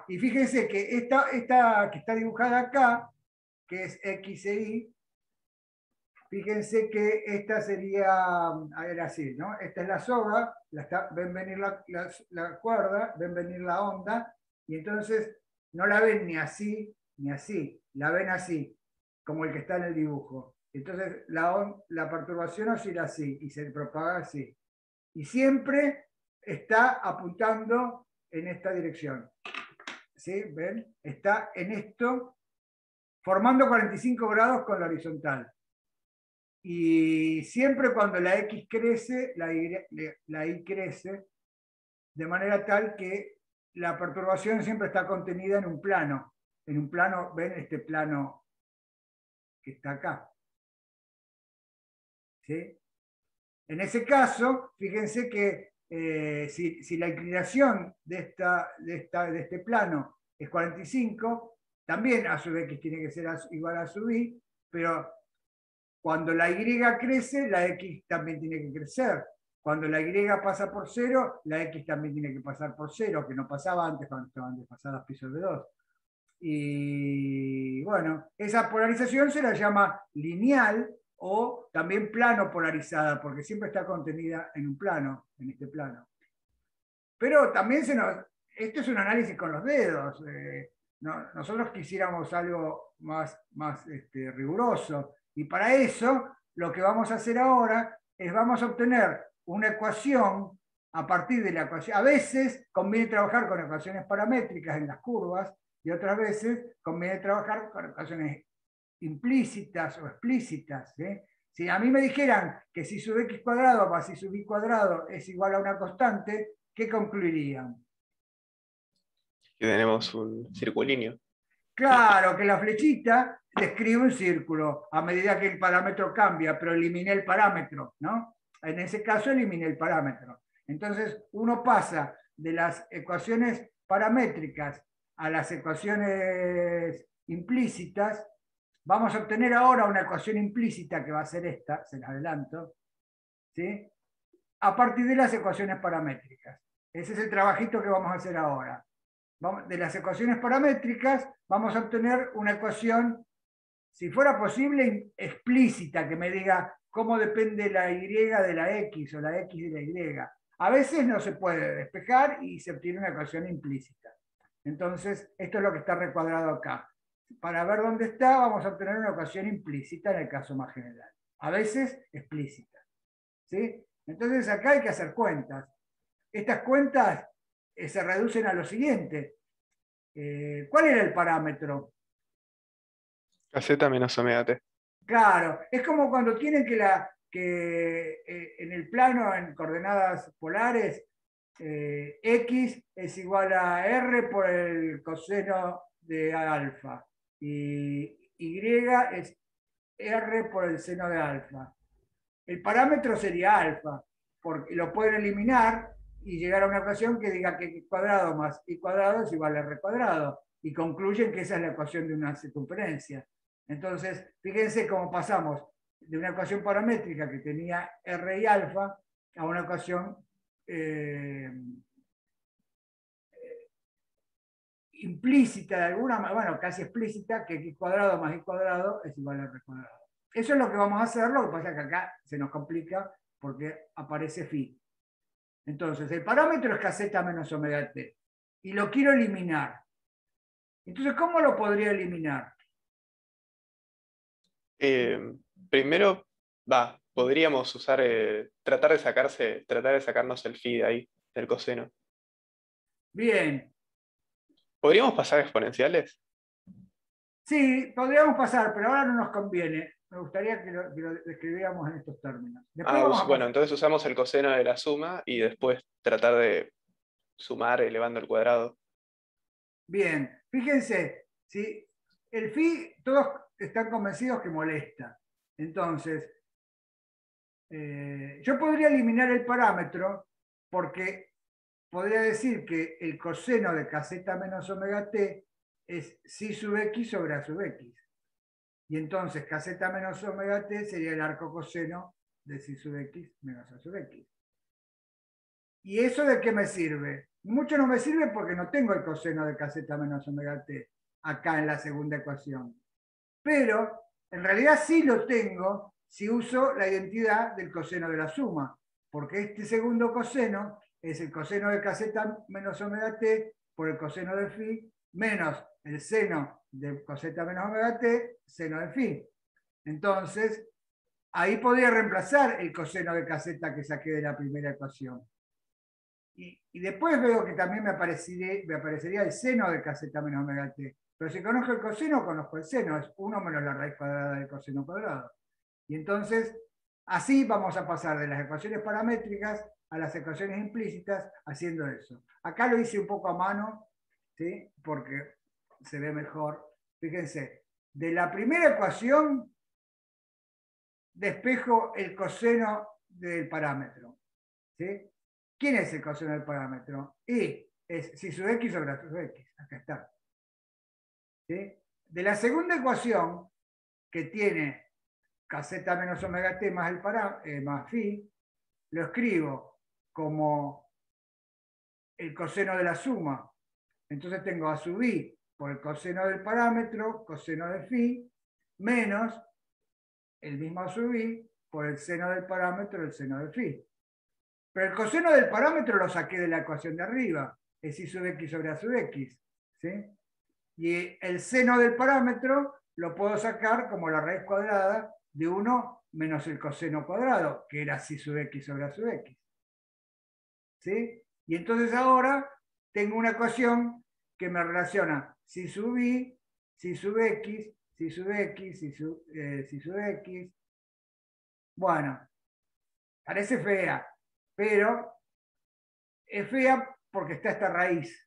y fíjense que esta que está dibujada acá, que es X e Y, fíjense que esta sería, a ver así, ¿no? Esta es la soga, ven venir la cuerda, ven venir la onda, y entonces no la ven ni así, ni así, la ven así, como el que está en el dibujo. Entonces la perturbación oscila así, y se propaga así. Y siempre está apuntando en esta dirección. ¿Sí? ¿Ven? Está en esto, formando 45 grados con la horizontal. Y siempre cuando la X crece, la Y crece, de manera tal que la perturbación siempre está contenida en un plano. En un plano, ven este plano que está acá. ¿Sí? En ese caso, fíjense que si la inclinación de este plano es 45, también a sub x tiene que ser igual a sub y, pero cuando la y crece, la x también tiene que crecer. Cuando la y pasa por 0, la x también tiene que pasar por 0, que no pasaba antes cuando estaban desfasadas pi sobre 2. Y bueno, esa polarización se la llama lineal, o también plano polarizada, porque siempre está contenida en un plano, en este plano. Pero también esto es un análisis con los dedos. Nosotros quisiéramos algo más riguroso, y para eso lo que vamos a hacer ahora es vamos a obtener una ecuación a partir de la ecuación. A veces conviene trabajar con ecuaciones paramétricas en las curvas, y otras veces conviene trabajar con ecuaciones implícitas o explícitas. Si a mí me dijeran que si sub x cuadrado más si sub y cuadrado es igual a una constante, ¿qué concluirían? Y tenemos un circulíneo. Claro, que la flechita describe un círculo a medida que el parámetro cambia, pero eliminé el parámetro, ¿no? En ese caso eliminé el parámetro. Entonces uno pasa de las ecuaciones paramétricas a las ecuaciones implícitas. Vamos a obtener ahora una ecuación implícita que va a ser esta, se la adelanto, ¿sí? A partir de las ecuaciones paramétricas. Ese es el trabajito que vamos a hacer ahora. De las ecuaciones paramétricas vamos a obtener una ecuación, si fuera posible, explícita, que me diga cómo depende la y de la x o la x de la y. A veces no se puede despejar y se obtiene una ecuación implícita. Entonces, esto es lo que está recuadrado acá. Para ver dónde está, vamos a obtener una ecuación implícita en el caso más general. A veces explícita. ¿Sí? Entonces, acá hay que hacer cuentas. Estas cuentas se reducen a lo siguiente. ¿Cuál era el parámetro? Caseta menos omega t. Claro, es como cuando tienen que en el plano, en coordenadas polares, x es igual a r por el coseno de alfa y y es r por el seno de alfa. El parámetro sería alfa, porque lo pueden eliminar y llegar a una ecuación que diga que x cuadrado más y cuadrado es igual a r cuadrado, y concluyen que esa es la ecuación de una circunferencia. Entonces, fíjense cómo pasamos de una ecuación paramétrica que tenía r y alfa a una ecuación implícita de alguna manera, bueno, casi explícita, que x cuadrado más y cuadrado es igual a r cuadrado. Eso es lo que vamos a hacer, lo que pasa es que acá se nos complica porque aparece phi. Entonces, el parámetro es caseta menos omega t. Y lo quiero eliminar. Entonces, ¿cómo lo podría eliminar? Primero, podríamos usar, tratar de sacarnos el phi de ahí, del coseno. Bien. ¿Podríamos pasar a exponenciales? Sí, podríamos pasar, pero ahora no nos conviene. Me gustaría que lo describiéramos en estos términos. Bueno, entonces usamos el coseno de la suma y después tratar de sumar elevando el cuadrado. Bien, fíjense, ¿sí? El phi, todos están convencidos que molesta. Entonces, yo podría eliminar el parámetro porque podría decir que el coseno de caseta menos omega t es psi sub x sobre a sub x. Y entonces caseta menos omega t sería el arco coseno de psi sub x menos a sub x. ¿Y eso de qué me sirve? Mucho no me sirve porque no tengo el coseno de caseta menos omega t acá en la segunda ecuación. Pero en realidad sí lo tengo si uso la identidad del coseno de la suma, porque este segundo coseno es el coseno de caseta menos omega t por el coseno de phi menos el seno de coseta menos omega t, seno de phi. Entonces, ahí podría reemplazar el coseno de caseta que saqué de la primera ecuación. Y después veo que también me aparecería el seno de caseta menos omega t. Pero si conozco el coseno, conozco el seno. Es 1 menos la raíz cuadrada del coseno cuadrado. Y entonces, así vamos a pasar de las ecuaciones paramétricas a las ecuaciones implícitas haciendo eso. Acá lo hice un poco a mano, ¿sí? Porque se ve mejor. Fíjense, de la primera ecuación despejo el coseno del parámetro. ¿Sí? ¿Quién es el coseno del parámetro? Y es psi sub x sobre a sub x. Acá está. ¿Sí? De la segunda ecuación, que tiene caseta menos omega t más, más phi, lo escribo como el coseno de la suma. Entonces tengo a sub i por el coseno del parámetro, coseno de phi, menos el mismo a sub i por el seno del parámetro, el seno de phi. Pero el coseno del parámetro lo saqué de la ecuación de arriba, es psi sub x sobre a sub x. ¿Sí? Y el seno del parámetro lo puedo sacar como la raíz cuadrada de 1 menos el coseno cuadrado, que era psi sub x sobre a sub x. ¿Sí? Y entonces ahora tengo una ecuación que me relaciona psi sub i, psi sub x, si sub x, si sub x. Bueno, parece fea, pero es fea porque está esta raíz.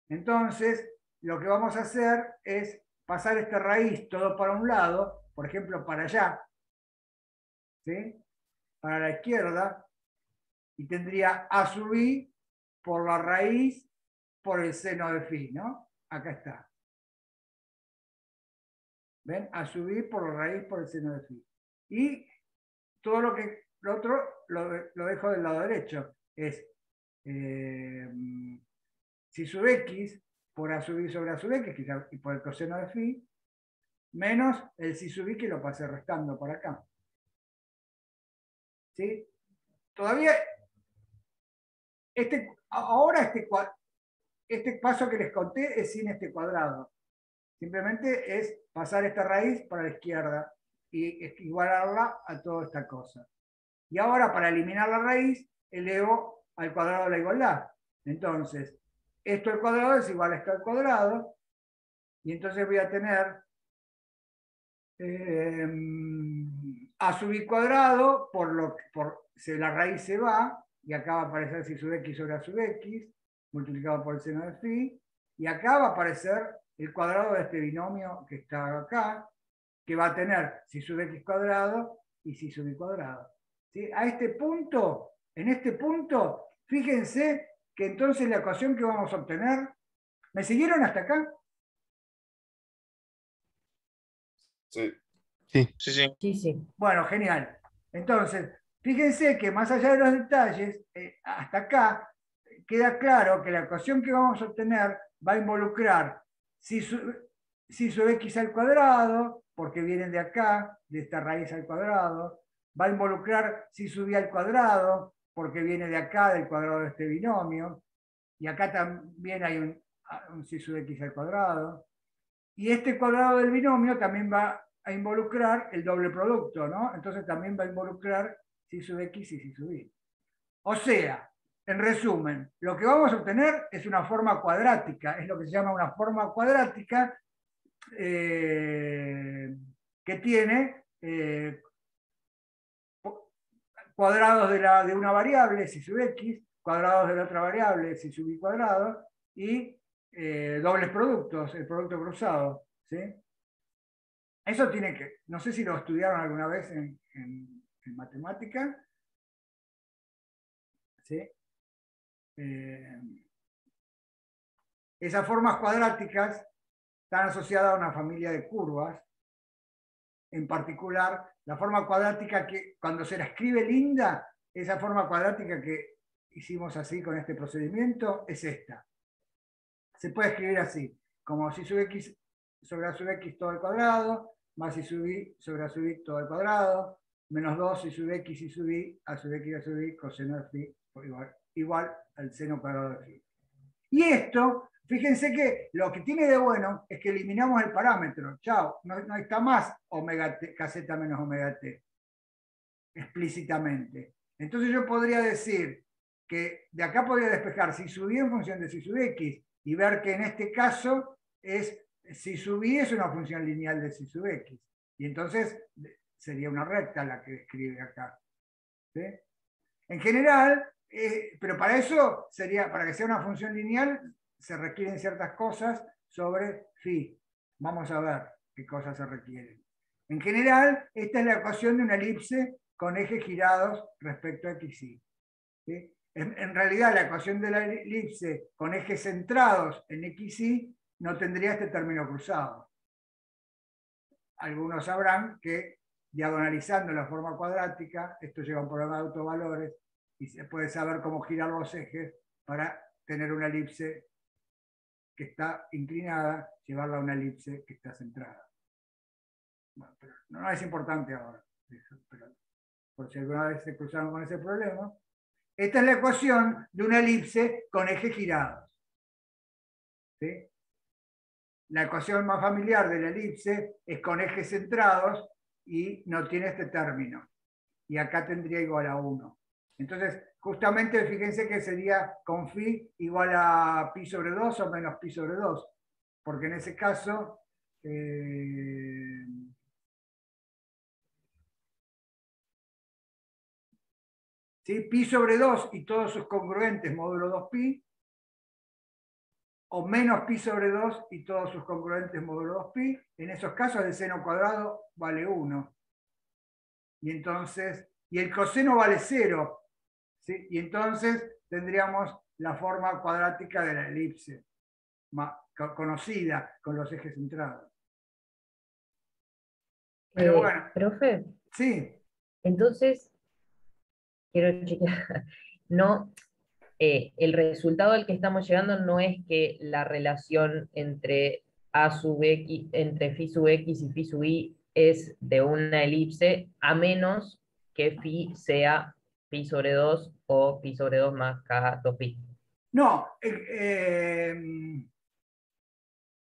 Entonces, lo que vamos a hacer es pasar esta raíz todo para un lado, por ejemplo, para allá, ¿sí? Para la izquierda, y tendría a sub i por la raíz por el seno de phi, ¿no? Acá está. ¿Ven? A sub i por la raíz por el seno de phi. Y todo lo otro lo dejo del lado derecho. Es si sub x por a sub i sobre a sub x y por el coseno de phi, menos el si sub i que lo pasé restando por acá. ¿Sí? Todavía, ahora este paso que les conté es sin este cuadrado. Simplemente es pasar esta raíz para la izquierda y igualarla a toda esta cosa. Y ahora, para eliminar la raíz, elevo al cuadrado de la igualdad. Entonces, esto al cuadrado es igual a esto al cuadrado, y entonces voy a tener a sub i cuadrado, la raíz se va, y acá va a aparecer si sub x sobre a sub x, multiplicado por el seno de phi, y acá va a aparecer el cuadrado de este binomio que está acá, que va a tener si sub x cuadrado y si sub i cuadrado. ¿Sí? A este punto, en este punto, fíjense que entonces la ecuación que vamos a obtener, ¿me siguieron hasta acá? Sí. Sí. Sí, sí. Sí, sí. Bueno, genial. Entonces, fíjense que más allá de los detalles, hasta acá, queda claro que la ecuación que vamos a obtener va a involucrar si sub x al cuadrado, porque viene de acá, de esta raíz al cuadrado, va a involucrar si sub i al cuadrado, porque viene de acá, del cuadrado de este binomio, y acá también hay un si sub x al cuadrado, y este cuadrado del binomio también va a involucrar el doble producto, ¿no? Entonces también va a involucrar si sub x y si sub i. O sea, en resumen, lo que vamos a obtener es una forma cuadrática, es lo que se llama una forma cuadrática que tiene cuadrados de una variable, si sub x, cuadrados de la otra variable, si sub i cuadrado, y dobles productos, el producto cruzado. ¿Sí? Eso tiene que, no sé si lo estudiaron alguna vez en matemática. ¿Sí? Esas formas cuadráticas están asociadas a una familia de curvas. En particular, la forma cuadrática que cuando se la escribe linda, esa forma cuadrática que hicimos así con este procedimiento, es esta. Se puede escribir así, como si sub x sobre a sub x todo al cuadrado, más si sub i sobre a sub i todo al cuadrado, menos 2 si sub x y sub i a sub x y a sub i coseno de phi igual al seno cuadrado de phi. Y esto, fíjense que lo que tiene de bueno es que eliminamos el parámetro. Chao, no está más omega t, kz menos omega t, explícitamente. Entonces yo podría decir que de acá podría despejar si sub i en función de si sub x y ver que en este caso si sub i es una función lineal de si sub x. Y entonces sería una recta la que escribe acá. ¿Sí? En general, pero para eso para que sea una función lineal, se requieren ciertas cosas sobre phi. Vamos a ver qué cosas se requieren. En general, esta es la ecuación de una elipse con ejes girados respecto a xy. ¿Sí? En realidad, la ecuación de la elipse con ejes centrados en xy no tendría este término cruzado. Algunos sabrán que diagonalizando la forma cuadrática, esto lleva a un problema de autovalores, y se puede saber cómo girar los ejes para tener una elipse que está inclinada, llevarla a una elipse que está centrada. Bueno, pero no es importante ahora, pero por si alguna vez se cruzaron con ese problema. Esta es la ecuación de una elipse con ejes girados. ¿Sí? La ecuación más familiar de la elipse es con ejes centrados y no tiene este término. Y acá tendría igual a 1. Entonces, justamente fíjense que sería con phi igual a pi sobre 2 o menos pi sobre 2. Porque en ese caso, ¿sí? Pi sobre 2 y todos sus congruentes módulo 2pi, o menos pi sobre 2 y todos sus congruentes módulo 2pi. En esos casos el seno cuadrado vale 1. Y entonces, y el coseno vale 0. ¿Sí? Y entonces tendríamos la forma cuadrática de la elipse, conocida con los ejes centrados. Pero bueno, profe, sí. entonces, quiero chequear, no, el resultado al que estamos llegando no es que la relación entre A sub X, entre phi sub X y phi sub Y es de una elipse, a menos que phi sea pi sobre 2 o pi sobre 2 más k 2pi. No,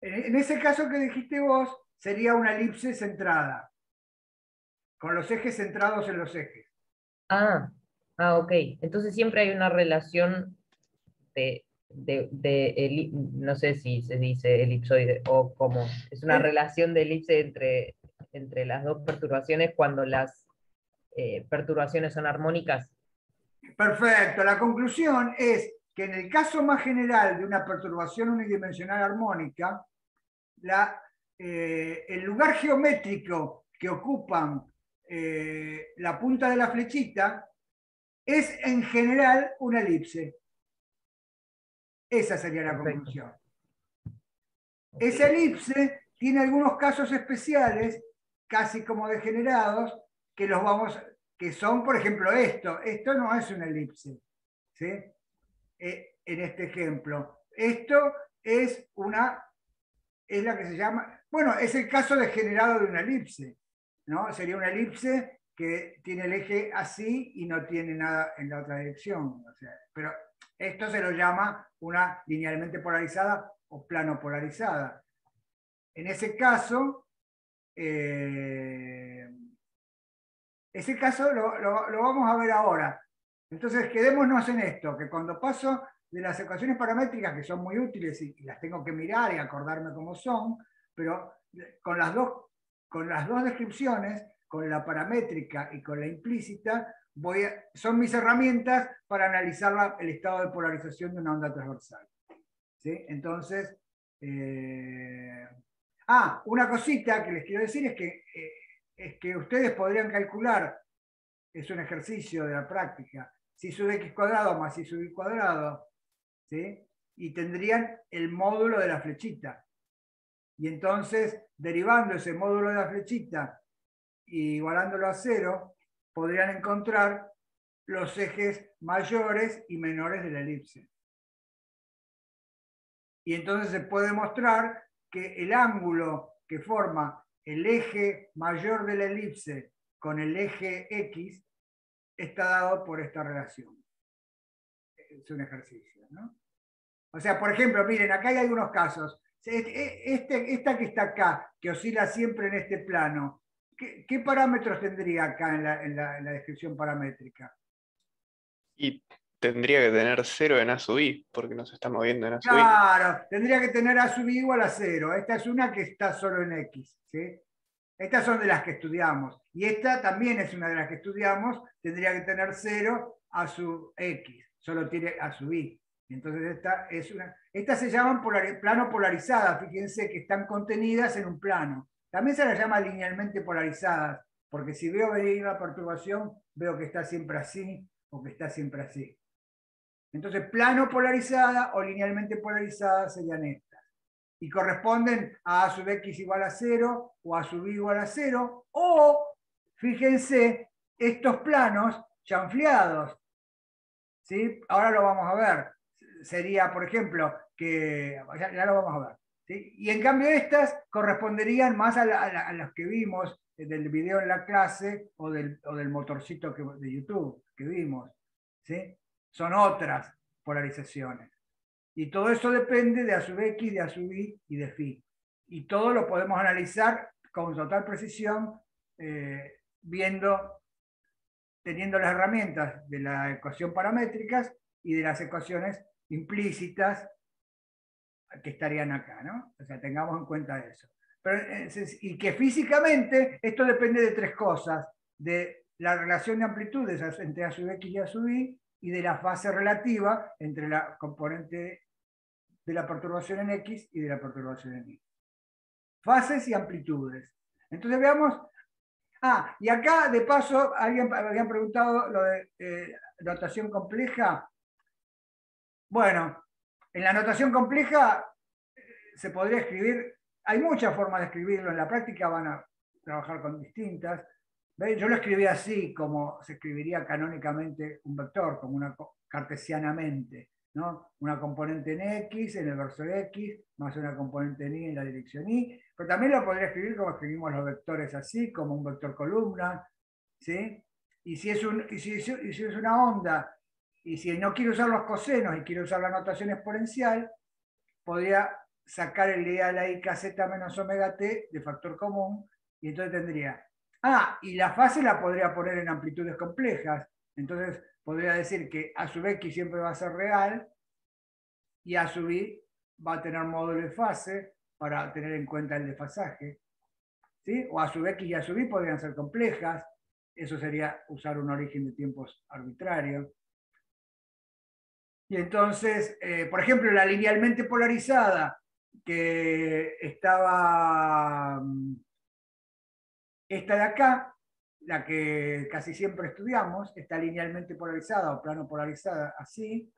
en ese caso que dijiste vos, sería una elipse centrada, con los ejes centrados en los ejes. Ok. Entonces siempre hay una relación no sé si se dice elipsoide o cómo. Es una relación de elipse entre las dos perturbaciones cuando las perturbaciones son armónicas. Perfecto. La conclusión es que en el caso más general de una perturbación unidimensional armónica, el lugar geométrico que ocupan la punta de la flechita es en general una elipse. Esa sería la conclusión. Esa elipse tiene algunos casos especiales, casi como degenerados, que son, por ejemplo, esto. Esto no es una elipse, ¿sí? En este ejemplo. Esto es la que se llama, bueno, es el caso degenerado de una elipse, ¿no? Sería una elipse que tiene el eje así y no tiene nada en la otra dirección. O sea, pero esto se lo llama una linealmente polarizada o plano polarizada. En ese caso, lo vamos a ver ahora. Entonces, quedémonos en esto, que cuando paso de las ecuaciones paramétricas, que son muy útiles y las tengo que mirar y acordarme cómo son, pero con las dos descripciones, con la paramétrica y con la implícita, son mis herramientas para analizar el estado de polarización de una onda transversal. ¿Sí? Entonces, una cosita que les quiero decir es que ustedes podrían calcular, es un ejercicio de la práctica, si sub x cuadrado más si sub y cuadrado, ¿sí? Y tendrían el módulo de la flechita. Y entonces, derivando ese módulo de la flechita y igualándolo a 0, podrían encontrar los ejes mayores y menores de la elipse. Y entonces se puede mostrar que el ángulo que forma el eje mayor de la elipse con el eje X está dado por esta relación. Es un ejercicio, ¿no? O sea, por ejemplo, miren, acá hay algunos casos. Esta que está acá, que oscila siempre en este plano, ¿qué parámetros tendría acá en la descripción paramétrica? Y tendría que tener 0 en A sub I, porque no se está moviendo en A sub I. Claro, tendría que tener A sub I igual a 0. Esta es una que está solo en X, ¿sí? Estas son de las que estudiamos. Y esta también es una de las que estudiamos. Tendría que tener 0 a sub X. Solo tiene A sub I. Entonces estas se llaman plano polarizadas. Fíjense que están contenidas en un plano. También se las llama linealmente polarizadas, porque si veo venir la perturbación, veo que está siempre así o que está siempre así. Entonces, plano polarizada o linealmente polarizada serían estas. Y corresponden a A sub X igual a 0 o A sub Y igual a 0. O, fíjense, estos planos chanfleados. ¿Sí? Ahora lo vamos a ver. Sería, por ejemplo, que ya lo vamos a ver. ¿Sí? Y en cambio estas corresponderían más a las que vimos del video en la clase o del motorcito de YouTube que vimos. ¿Sí? Son otras polarizaciones. Y todo eso depende de A sub X, de A sub Y y de phi. Y todo lo podemos analizar con total precisión teniendo las herramientas de la ecuación paramétricas y de las ecuaciones implícitas que estarían acá, ¿no? O sea, tengamos en cuenta eso. Y que físicamente esto depende de tres cosas: de la relación de amplitudes entre A sub X y A sub Y, y de la fase relativa entre la componente de la perturbación en X y de la perturbación en Y. Fases y amplitudes. Entonces veamos. Y acá de paso habían preguntado lo de notación compleja. Bueno, en la notación compleja se podría escribir, hay muchas formas de escribirlo, en la práctica van a trabajar con distintas. ¿Ven? Yo lo escribí así, como se escribiría canónicamente un vector, como cartesianamente, ¿no? Una componente en X, en el verso X, más una componente en Y en la dirección Y, pero también lo podría escribir como escribimos los vectores así, como un vector columna, ¿sí? Y si es una onda, y si no quiero usar los cosenos y quiero usar la notación exponencial, podría sacar el día de la I kz menos omega t de factor común, y entonces tendría... y la fase la podría poner en amplitudes complejas, entonces podría decir que A sub X siempre va a ser real, y A sub Y va a tener módulo de fase para tener en cuenta el desfasaje, ¿sí? O A sub X y A sub Y podrían ser complejas, eso sería usar un origen de tiempos arbitrario. Y entonces, por ejemplo, la linealmente polarizada, que estaba esta de acá, la que casi siempre estudiamos, está linealmente polarizada o plano polarizada así,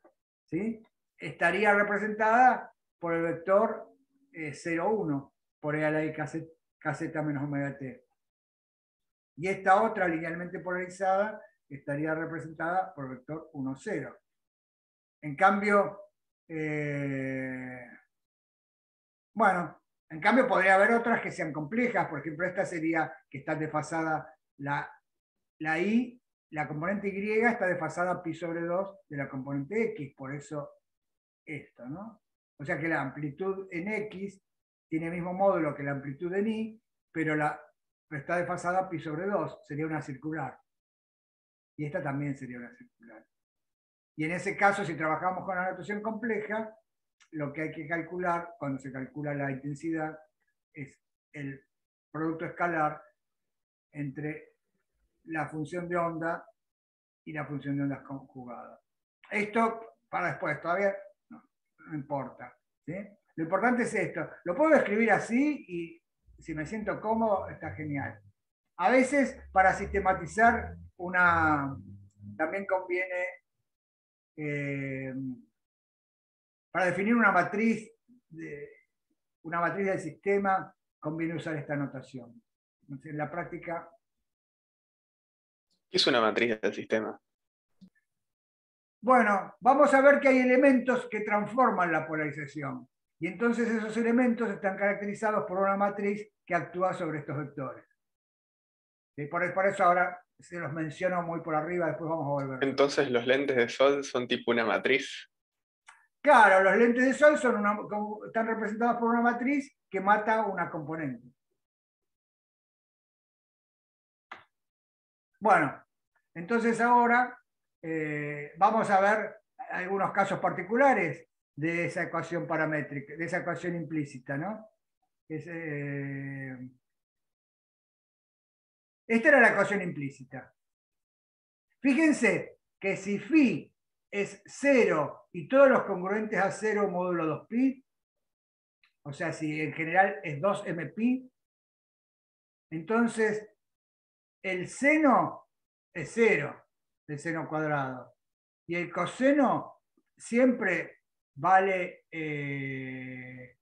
¿sí? Estaría representada por el vector 0, 1, por E a la I kz menos omega t. Y esta otra linealmente polarizada estaría representada por el vector 1, 0. En cambio, en cambio podría haber otras que sean complejas. Por ejemplo, esta sería que está desfasada la Y, la componente Y está desfasada pi sobre 2 de la componente X, por eso esto, ¿no? O sea que la amplitud en X tiene el mismo módulo que la amplitud en Y, pero está desfasada pi sobre 2, sería una circular. Y esta también sería una circular. Y en ese caso, si trabajamos con la notación compleja, lo que hay que calcular cuando se calcula la intensidad es el producto escalar entre la función de onda y la función de ondas conjugada. Esto para después, todavía no importa, ¿sí? Lo importante es esto. Lo puedo escribir así y si me siento cómodo, está genial. A veces, para sistematizar también conviene... para definir una matriz del sistema, conviene usar esta notación. Entonces, en la práctica... ¿Qué es una matriz del sistema? Bueno, vamos a ver que hay elementos que transforman la polarización. Y entonces esos elementos están caracterizados por una matriz que actúa sobre estos vectores. ¿Sí? Por eso ahora se los menciono muy por arriba, después vamos a volver. Entonces los lentes de sol son tipo una matriz. Claro, los lentes de sol están representados por una matriz que mata una componente. Bueno, entonces ahora vamos a ver algunos casos particulares de esa ecuación paramétrica, de esa ecuación implícita, ¿no? Esta era la ecuación implícita. Fíjense que si phi es 0 y todos los congruentes a 0 módulo 2pi, o sea, si en general es 2mpi, entonces el seno es 0, el seno cuadrado. Y el coseno siempre vale, el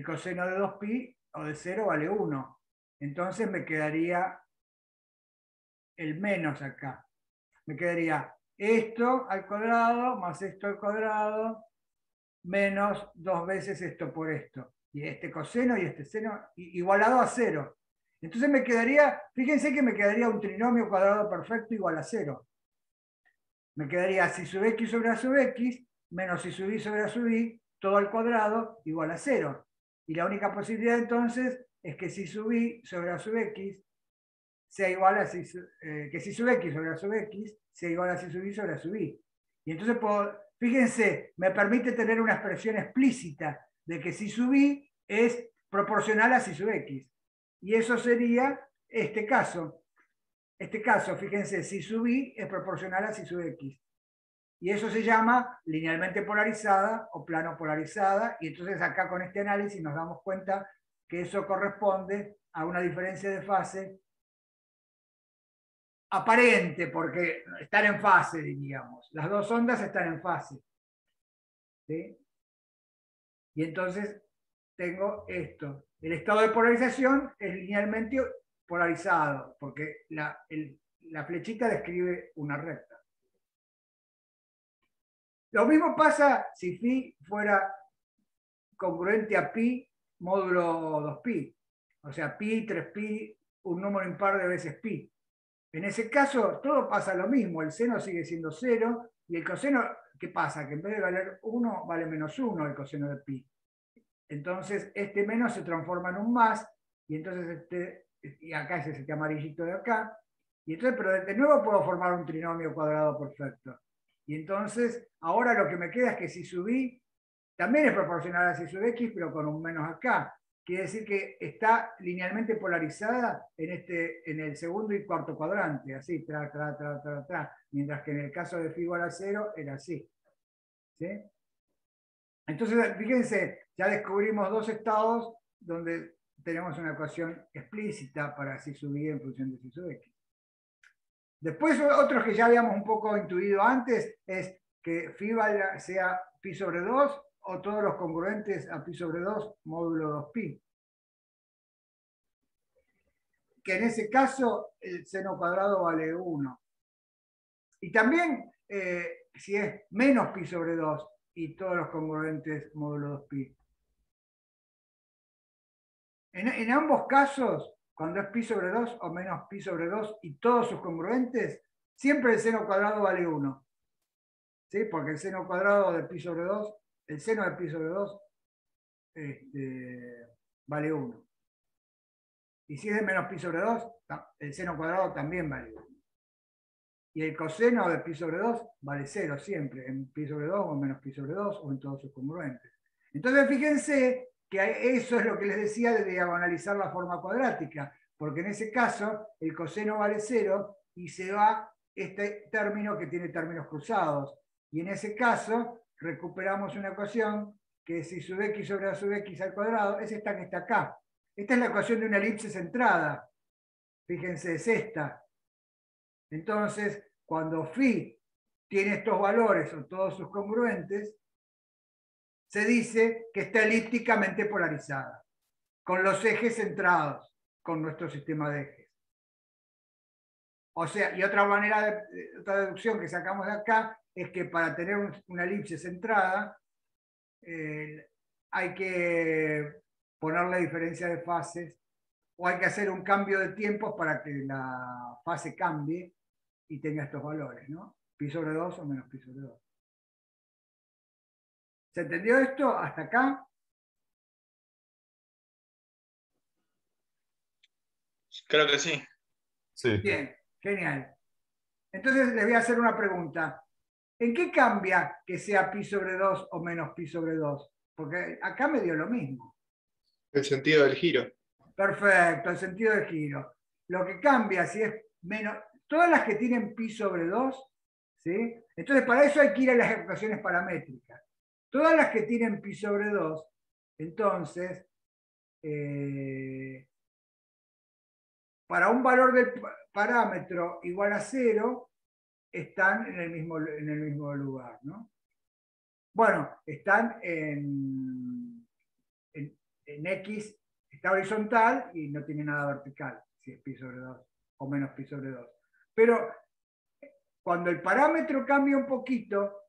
coseno de 2pi o de 0 vale 1. Entonces me quedaría el menos acá. Me quedaría esto al cuadrado más esto al cuadrado menos 2 veces esto por esto. Y este coseno y este seno igualado a 0. Entonces me quedaría, fíjense que me quedaría un trinomio cuadrado perfecto igual a 0. Me quedaría si sub x sobre a sub x menos si sub y sobre a sub y, todo al cuadrado igual a 0. Y la única posibilidad entonces es que si sub y sobre a sub x sea igual a que si sub x sobre a sub x sea igual a si sub y sobre a sub y. Y entonces, fíjense, me permite tener una expresión explícita de que si sub y es proporcional a psi sub x. Y eso sería este caso. Este caso, fíjense, psi sub i es proporcional a psi sub x. Y eso se llama linealmente polarizada o plano polarizada. Y entonces acá con este análisis nos damos cuenta que eso corresponde a una diferencia de fase aparente, porque están en fase, diríamos. Las dos ondas están en fase. ¿Sí? Y entonces tengo esto. El estado de polarización es linealmente polarizado, porque la flechita describe una recta. Lo mismo pasa si phi fuera congruente a pi módulo 2pi. O sea, pi, 3pi, un número impar de veces pi. En ese caso, todo pasa lo mismo. El seno sigue siendo 0 y el coseno, ¿qué pasa? Que en vez de valer 1, vale menos 1 el coseno de pi. Entonces, este menos se transforma en un más, y entonces y acá es este amarillito de acá, y entonces, pero de nuevo puedo formar un trinomio cuadrado perfecto. Y entonces, ahora lo que me queda es que si subí, también es proporcional a si sub x, pero con un menos acá. Quiere decir que está linealmente polarizada en el segundo y cuarto cuadrante, así, mientras que en el caso de phi igual a 0 era así. ¿Sí? Entonces, fíjense, ya descubrimos dos estados donde tenemos una ecuación explícita para psi sub i en función de psi sub x. Después, otros que ya habíamos un poco intuido antes, es que phi sea pi sobre 2 o todos los congruentes a pi sobre 2 módulo 2pi. Que en ese caso el seno cuadrado vale 1. Y también si es menos pi sobre 2 y todos los congruentes módulo 2pi. En ambos casos, cuando es pi sobre 2 o menos pi sobre 2 y todos sus congruentes, siempre el seno cuadrado vale 1. ¿Sí? Porque el seno cuadrado de pi sobre 2, el seno de pi sobre 2 vale 1. Y si es de menos pi sobre 2, el seno cuadrado también vale 1. Y el coseno de pi sobre 2 vale 0 siempre, en pi sobre 2 o en menos pi sobre 2 o en todos sus congruentes. Entonces fíjense que eso es lo que les decía de diagonalizar la forma cuadrática, porque en ese caso el coseno vale 0 y se va este término que tiene términos cruzados. Y en ese caso recuperamos una ecuación que es si sub x sobre a sub x al cuadrado, es esta que está acá. Esta es la ecuación de una elipse centrada. Fíjense, es esta. Entonces, cuando phi tiene estos valores o todos sus congruentes, se dice que está elípticamente polarizada, con los ejes centrados con nuestro sistema de ejes. O sea, y otra manera, otra deducción que sacamos de acá, es que para tener una elipse centrada, hay que ponerle diferencia de fases, o hay que hacer un cambio de tiempos para que la fase cambie y tenga estos valores, ¿no? Pi sobre 2 o menos pi sobre 2. ¿Se entendió esto hasta acá? Creo que sí. Sí. Bien, genial. Entonces les voy a hacer una pregunta. ¿En qué cambia que sea pi sobre 2 o menos pi sobre 2? Porque acá me dio lo mismo. El sentido del giro. Perfecto, el sentido de giro. Lo que cambia si es menos... Todas las que tienen pi sobre 2, ¿sí? Entonces para eso hay que ir a las ecuaciones paramétricas. Todas las que tienen pi sobre 2, entonces, para un valor del parámetro igual a 0, están en el mismo lugar, ¿no? Bueno, están en X, está horizontal y no tiene nada vertical, si es pi sobre 2 o menos pi sobre 2. Pero cuando el parámetro cambia un poquito,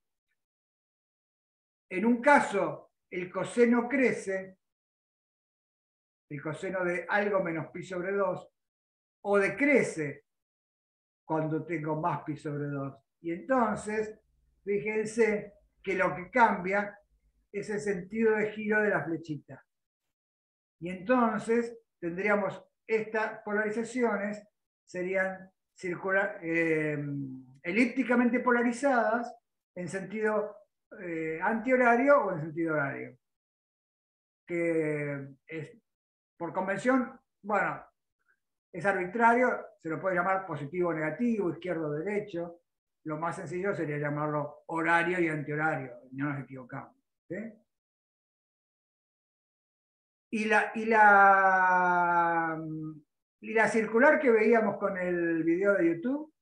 en un caso el coseno crece, el coseno de algo menos pi sobre 2, o decrece cuando tengo más pi sobre 2. Y entonces, fíjense que lo que cambia es el sentido de giro de la flechita. Y entonces tendríamos estas polarizaciones, serían elípticamente polarizadas en sentido antihorario o en sentido horario. Que por convención, bueno, es arbitrario, se lo puede llamar positivo o negativo, izquierdo o derecho. Lo más sencillo sería llamarlo horario y antihorario, no nos equivocamos. ¿Sí? Y la circular que veíamos con el video de YouTube,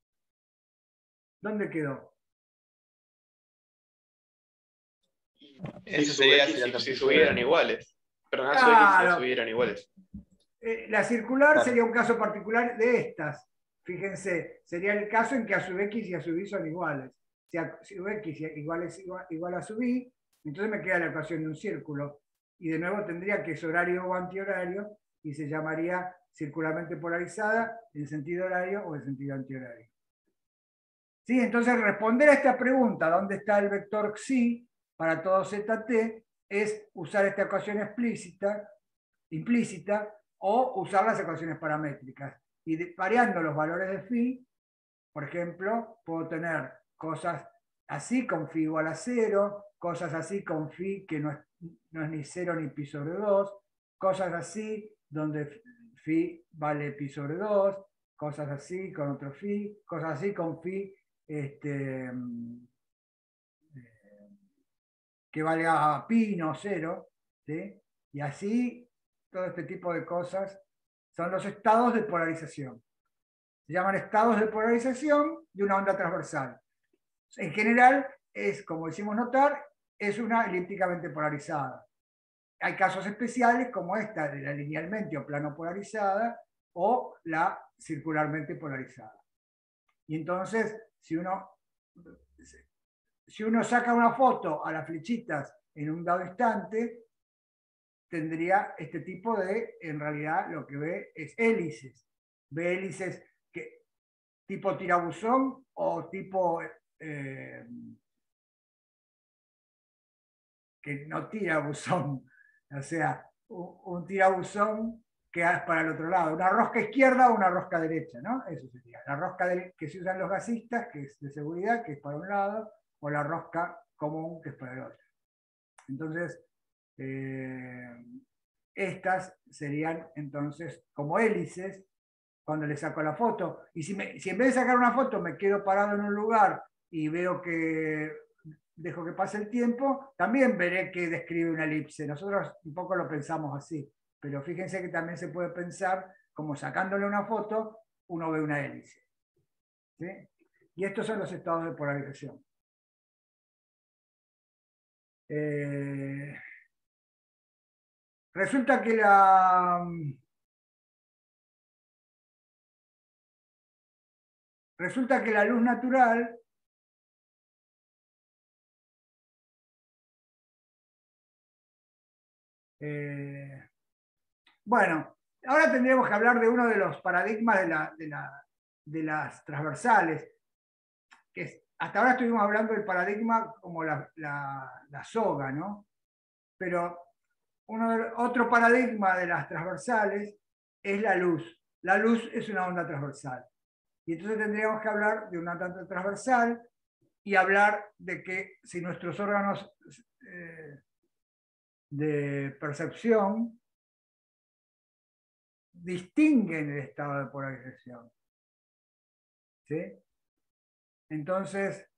¿dónde quedó? Si subieran iguales. Perdón, a su X si la Claro. subieran iguales. La circular Claro. sería un caso particular de estas. Fíjense, sería el caso en que a sub X y a sub Y son iguales. Si a sub X igual a sub Y, entonces me queda la ecuación de un círculo. Y de nuevo tendría que es horario o antihorario y se llamaría circularmente polarizada en sentido horario o en sentido antihorario. ¿Sí? Entonces responder a esta pregunta, ¿dónde está el vector xi para todo zt? Es usar esta ecuación implícita o usar las ecuaciones paramétricas. Y variando los valores de phi, por ejemplo, puedo tener cosas así con phi igual a 0, cosas así con phi que no es ni 0 ni pi sobre 2, cosas así donde phi vale pi sobre 2, cosas así con otro phi, cosas así con phi que vale a pi, no 0, ¿sí? Y así todo este tipo de cosas son los estados de polarización. Se llaman estados de polarización de una onda transversal. En general, es, como decimos notar, es una elípticamente polarizada. Hay casos especiales como esta de la linealmente o plano polarizada o la circularmente polarizada. Y entonces, si uno saca una foto a las flechitas en un dado instante, tendría este tipo de, en realidad lo que ve es hélices. Ve hélices que, tipo tirabuzón o tipo que no tira buzón. O sea, un tirabuzón que es para el otro lado. Una rosca izquierda o una rosca derecha, ¿no? Eso sería. La rosca que se usan los gasistas, que es de seguridad, que es para un lado, o la rosca común, que es para el otro. Entonces, estas serían entonces como hélices cuando le saco la foto. Y si en vez de sacar una foto me quedo parado en un lugar y veo que dejo que pase el tiempo, también veré que describe una elipse. Nosotros un poco lo pensamos así, pero fíjense que también se puede pensar como sacándole una foto, uno ve una hélice. ¿Sí? Y estos son los estados de polarización. Resulta que la luz natural bueno, ahora tendríamos que hablar de uno de los paradigmas de las transversales, que hasta ahora estuvimos hablando del paradigma como la soga, ¿no? Pero otro paradigma de las transversales es la luz. La luz es una onda transversal. Y entonces tendríamos que hablar de una onda transversal y hablar de que si nuestros órganos de percepción distinguen el estado de polarización. ¿Sí? Entonces,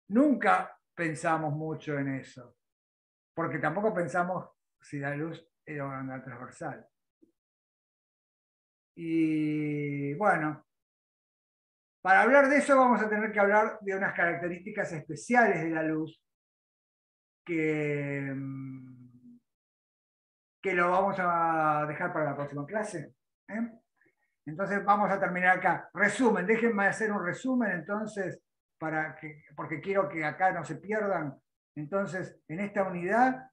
nunca pensamos mucho en eso, porque tampoco pensamos si la luz era una onda transversal. Y bueno, para hablar de eso vamos a tener que hablar de unas características especiales de la luz que lo vamos a dejar para la próxima clase. Entonces vamos a terminar acá. Resumen, déjenme hacer un resumen entonces, porque quiero que acá no se pierdan. Entonces, en esta unidad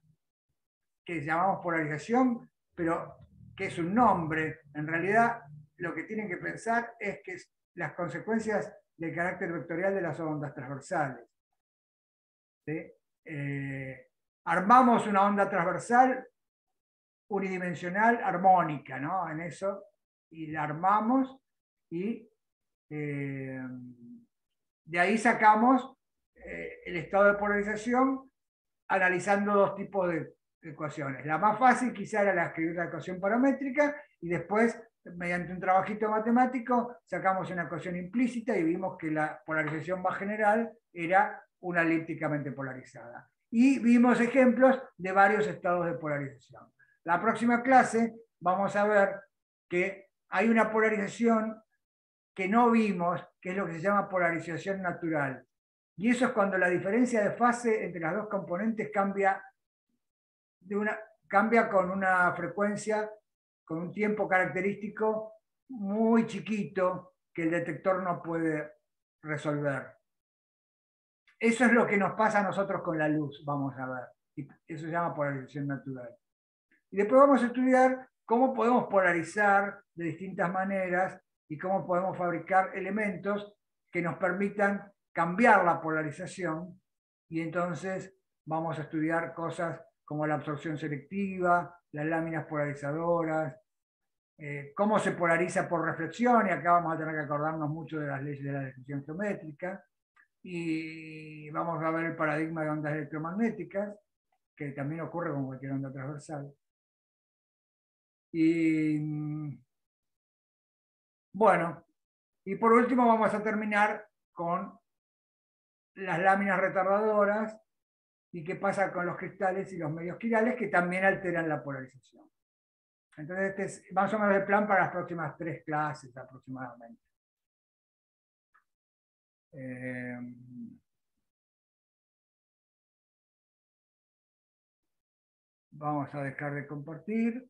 que llamamos polarización, pero que es un nombre, en realidad lo que tienen que pensar es que las consecuencias del carácter vectorial de las ondas transversales. ¿Sí? Armamos una onda transversal unidimensional armónica, ¿no? En eso, y la armamos y de ahí sacamos el estado de polarización analizando dos tipos ecuaciones. La más fácil quizá era la escribir la ecuación paramétrica y después, mediante un trabajito matemático, sacamos una ecuación implícita y vimos que la polarización más general era una elípticamente polarizada. Y vimos ejemplos de varios estados de polarización. La próxima clase vamos a ver que hay una polarización que no vimos, que es lo que se llama polarización natural. Y eso es cuando la diferencia de fase entre las dos componentes cambia con una frecuencia, con un tiempo característico muy chiquito que el detector no puede resolver. Eso es lo que nos pasa a nosotros con la luz, vamos a ver. Y eso se llama polarización natural. Y después vamos a estudiar cómo podemos polarizar de distintas maneras y cómo podemos fabricar elementos que nos permitan cambiar la polarización. Y entonces vamos a estudiar cosas como la absorción selectiva, las láminas polarizadoras, cómo se polariza por reflexión, y acá vamos a tener que acordarnos mucho de las leyes de la descripción geométrica, y vamos a ver el paradigma de ondas electromagnéticas, que también ocurre con cualquier onda transversal. Y bueno, y por último vamos a terminar con las láminas retardadoras y qué pasa con los cristales y los medios quirales que también alteran la polarización. Entonces este es más o menos el plan para las próximas 3 clases aproximadamente. Vamos a dejar de compartir.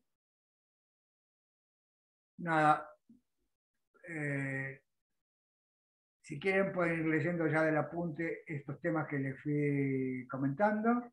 Nada. Si quieren pueden ir leyendo ya del apunte estos temas que les fui comentando.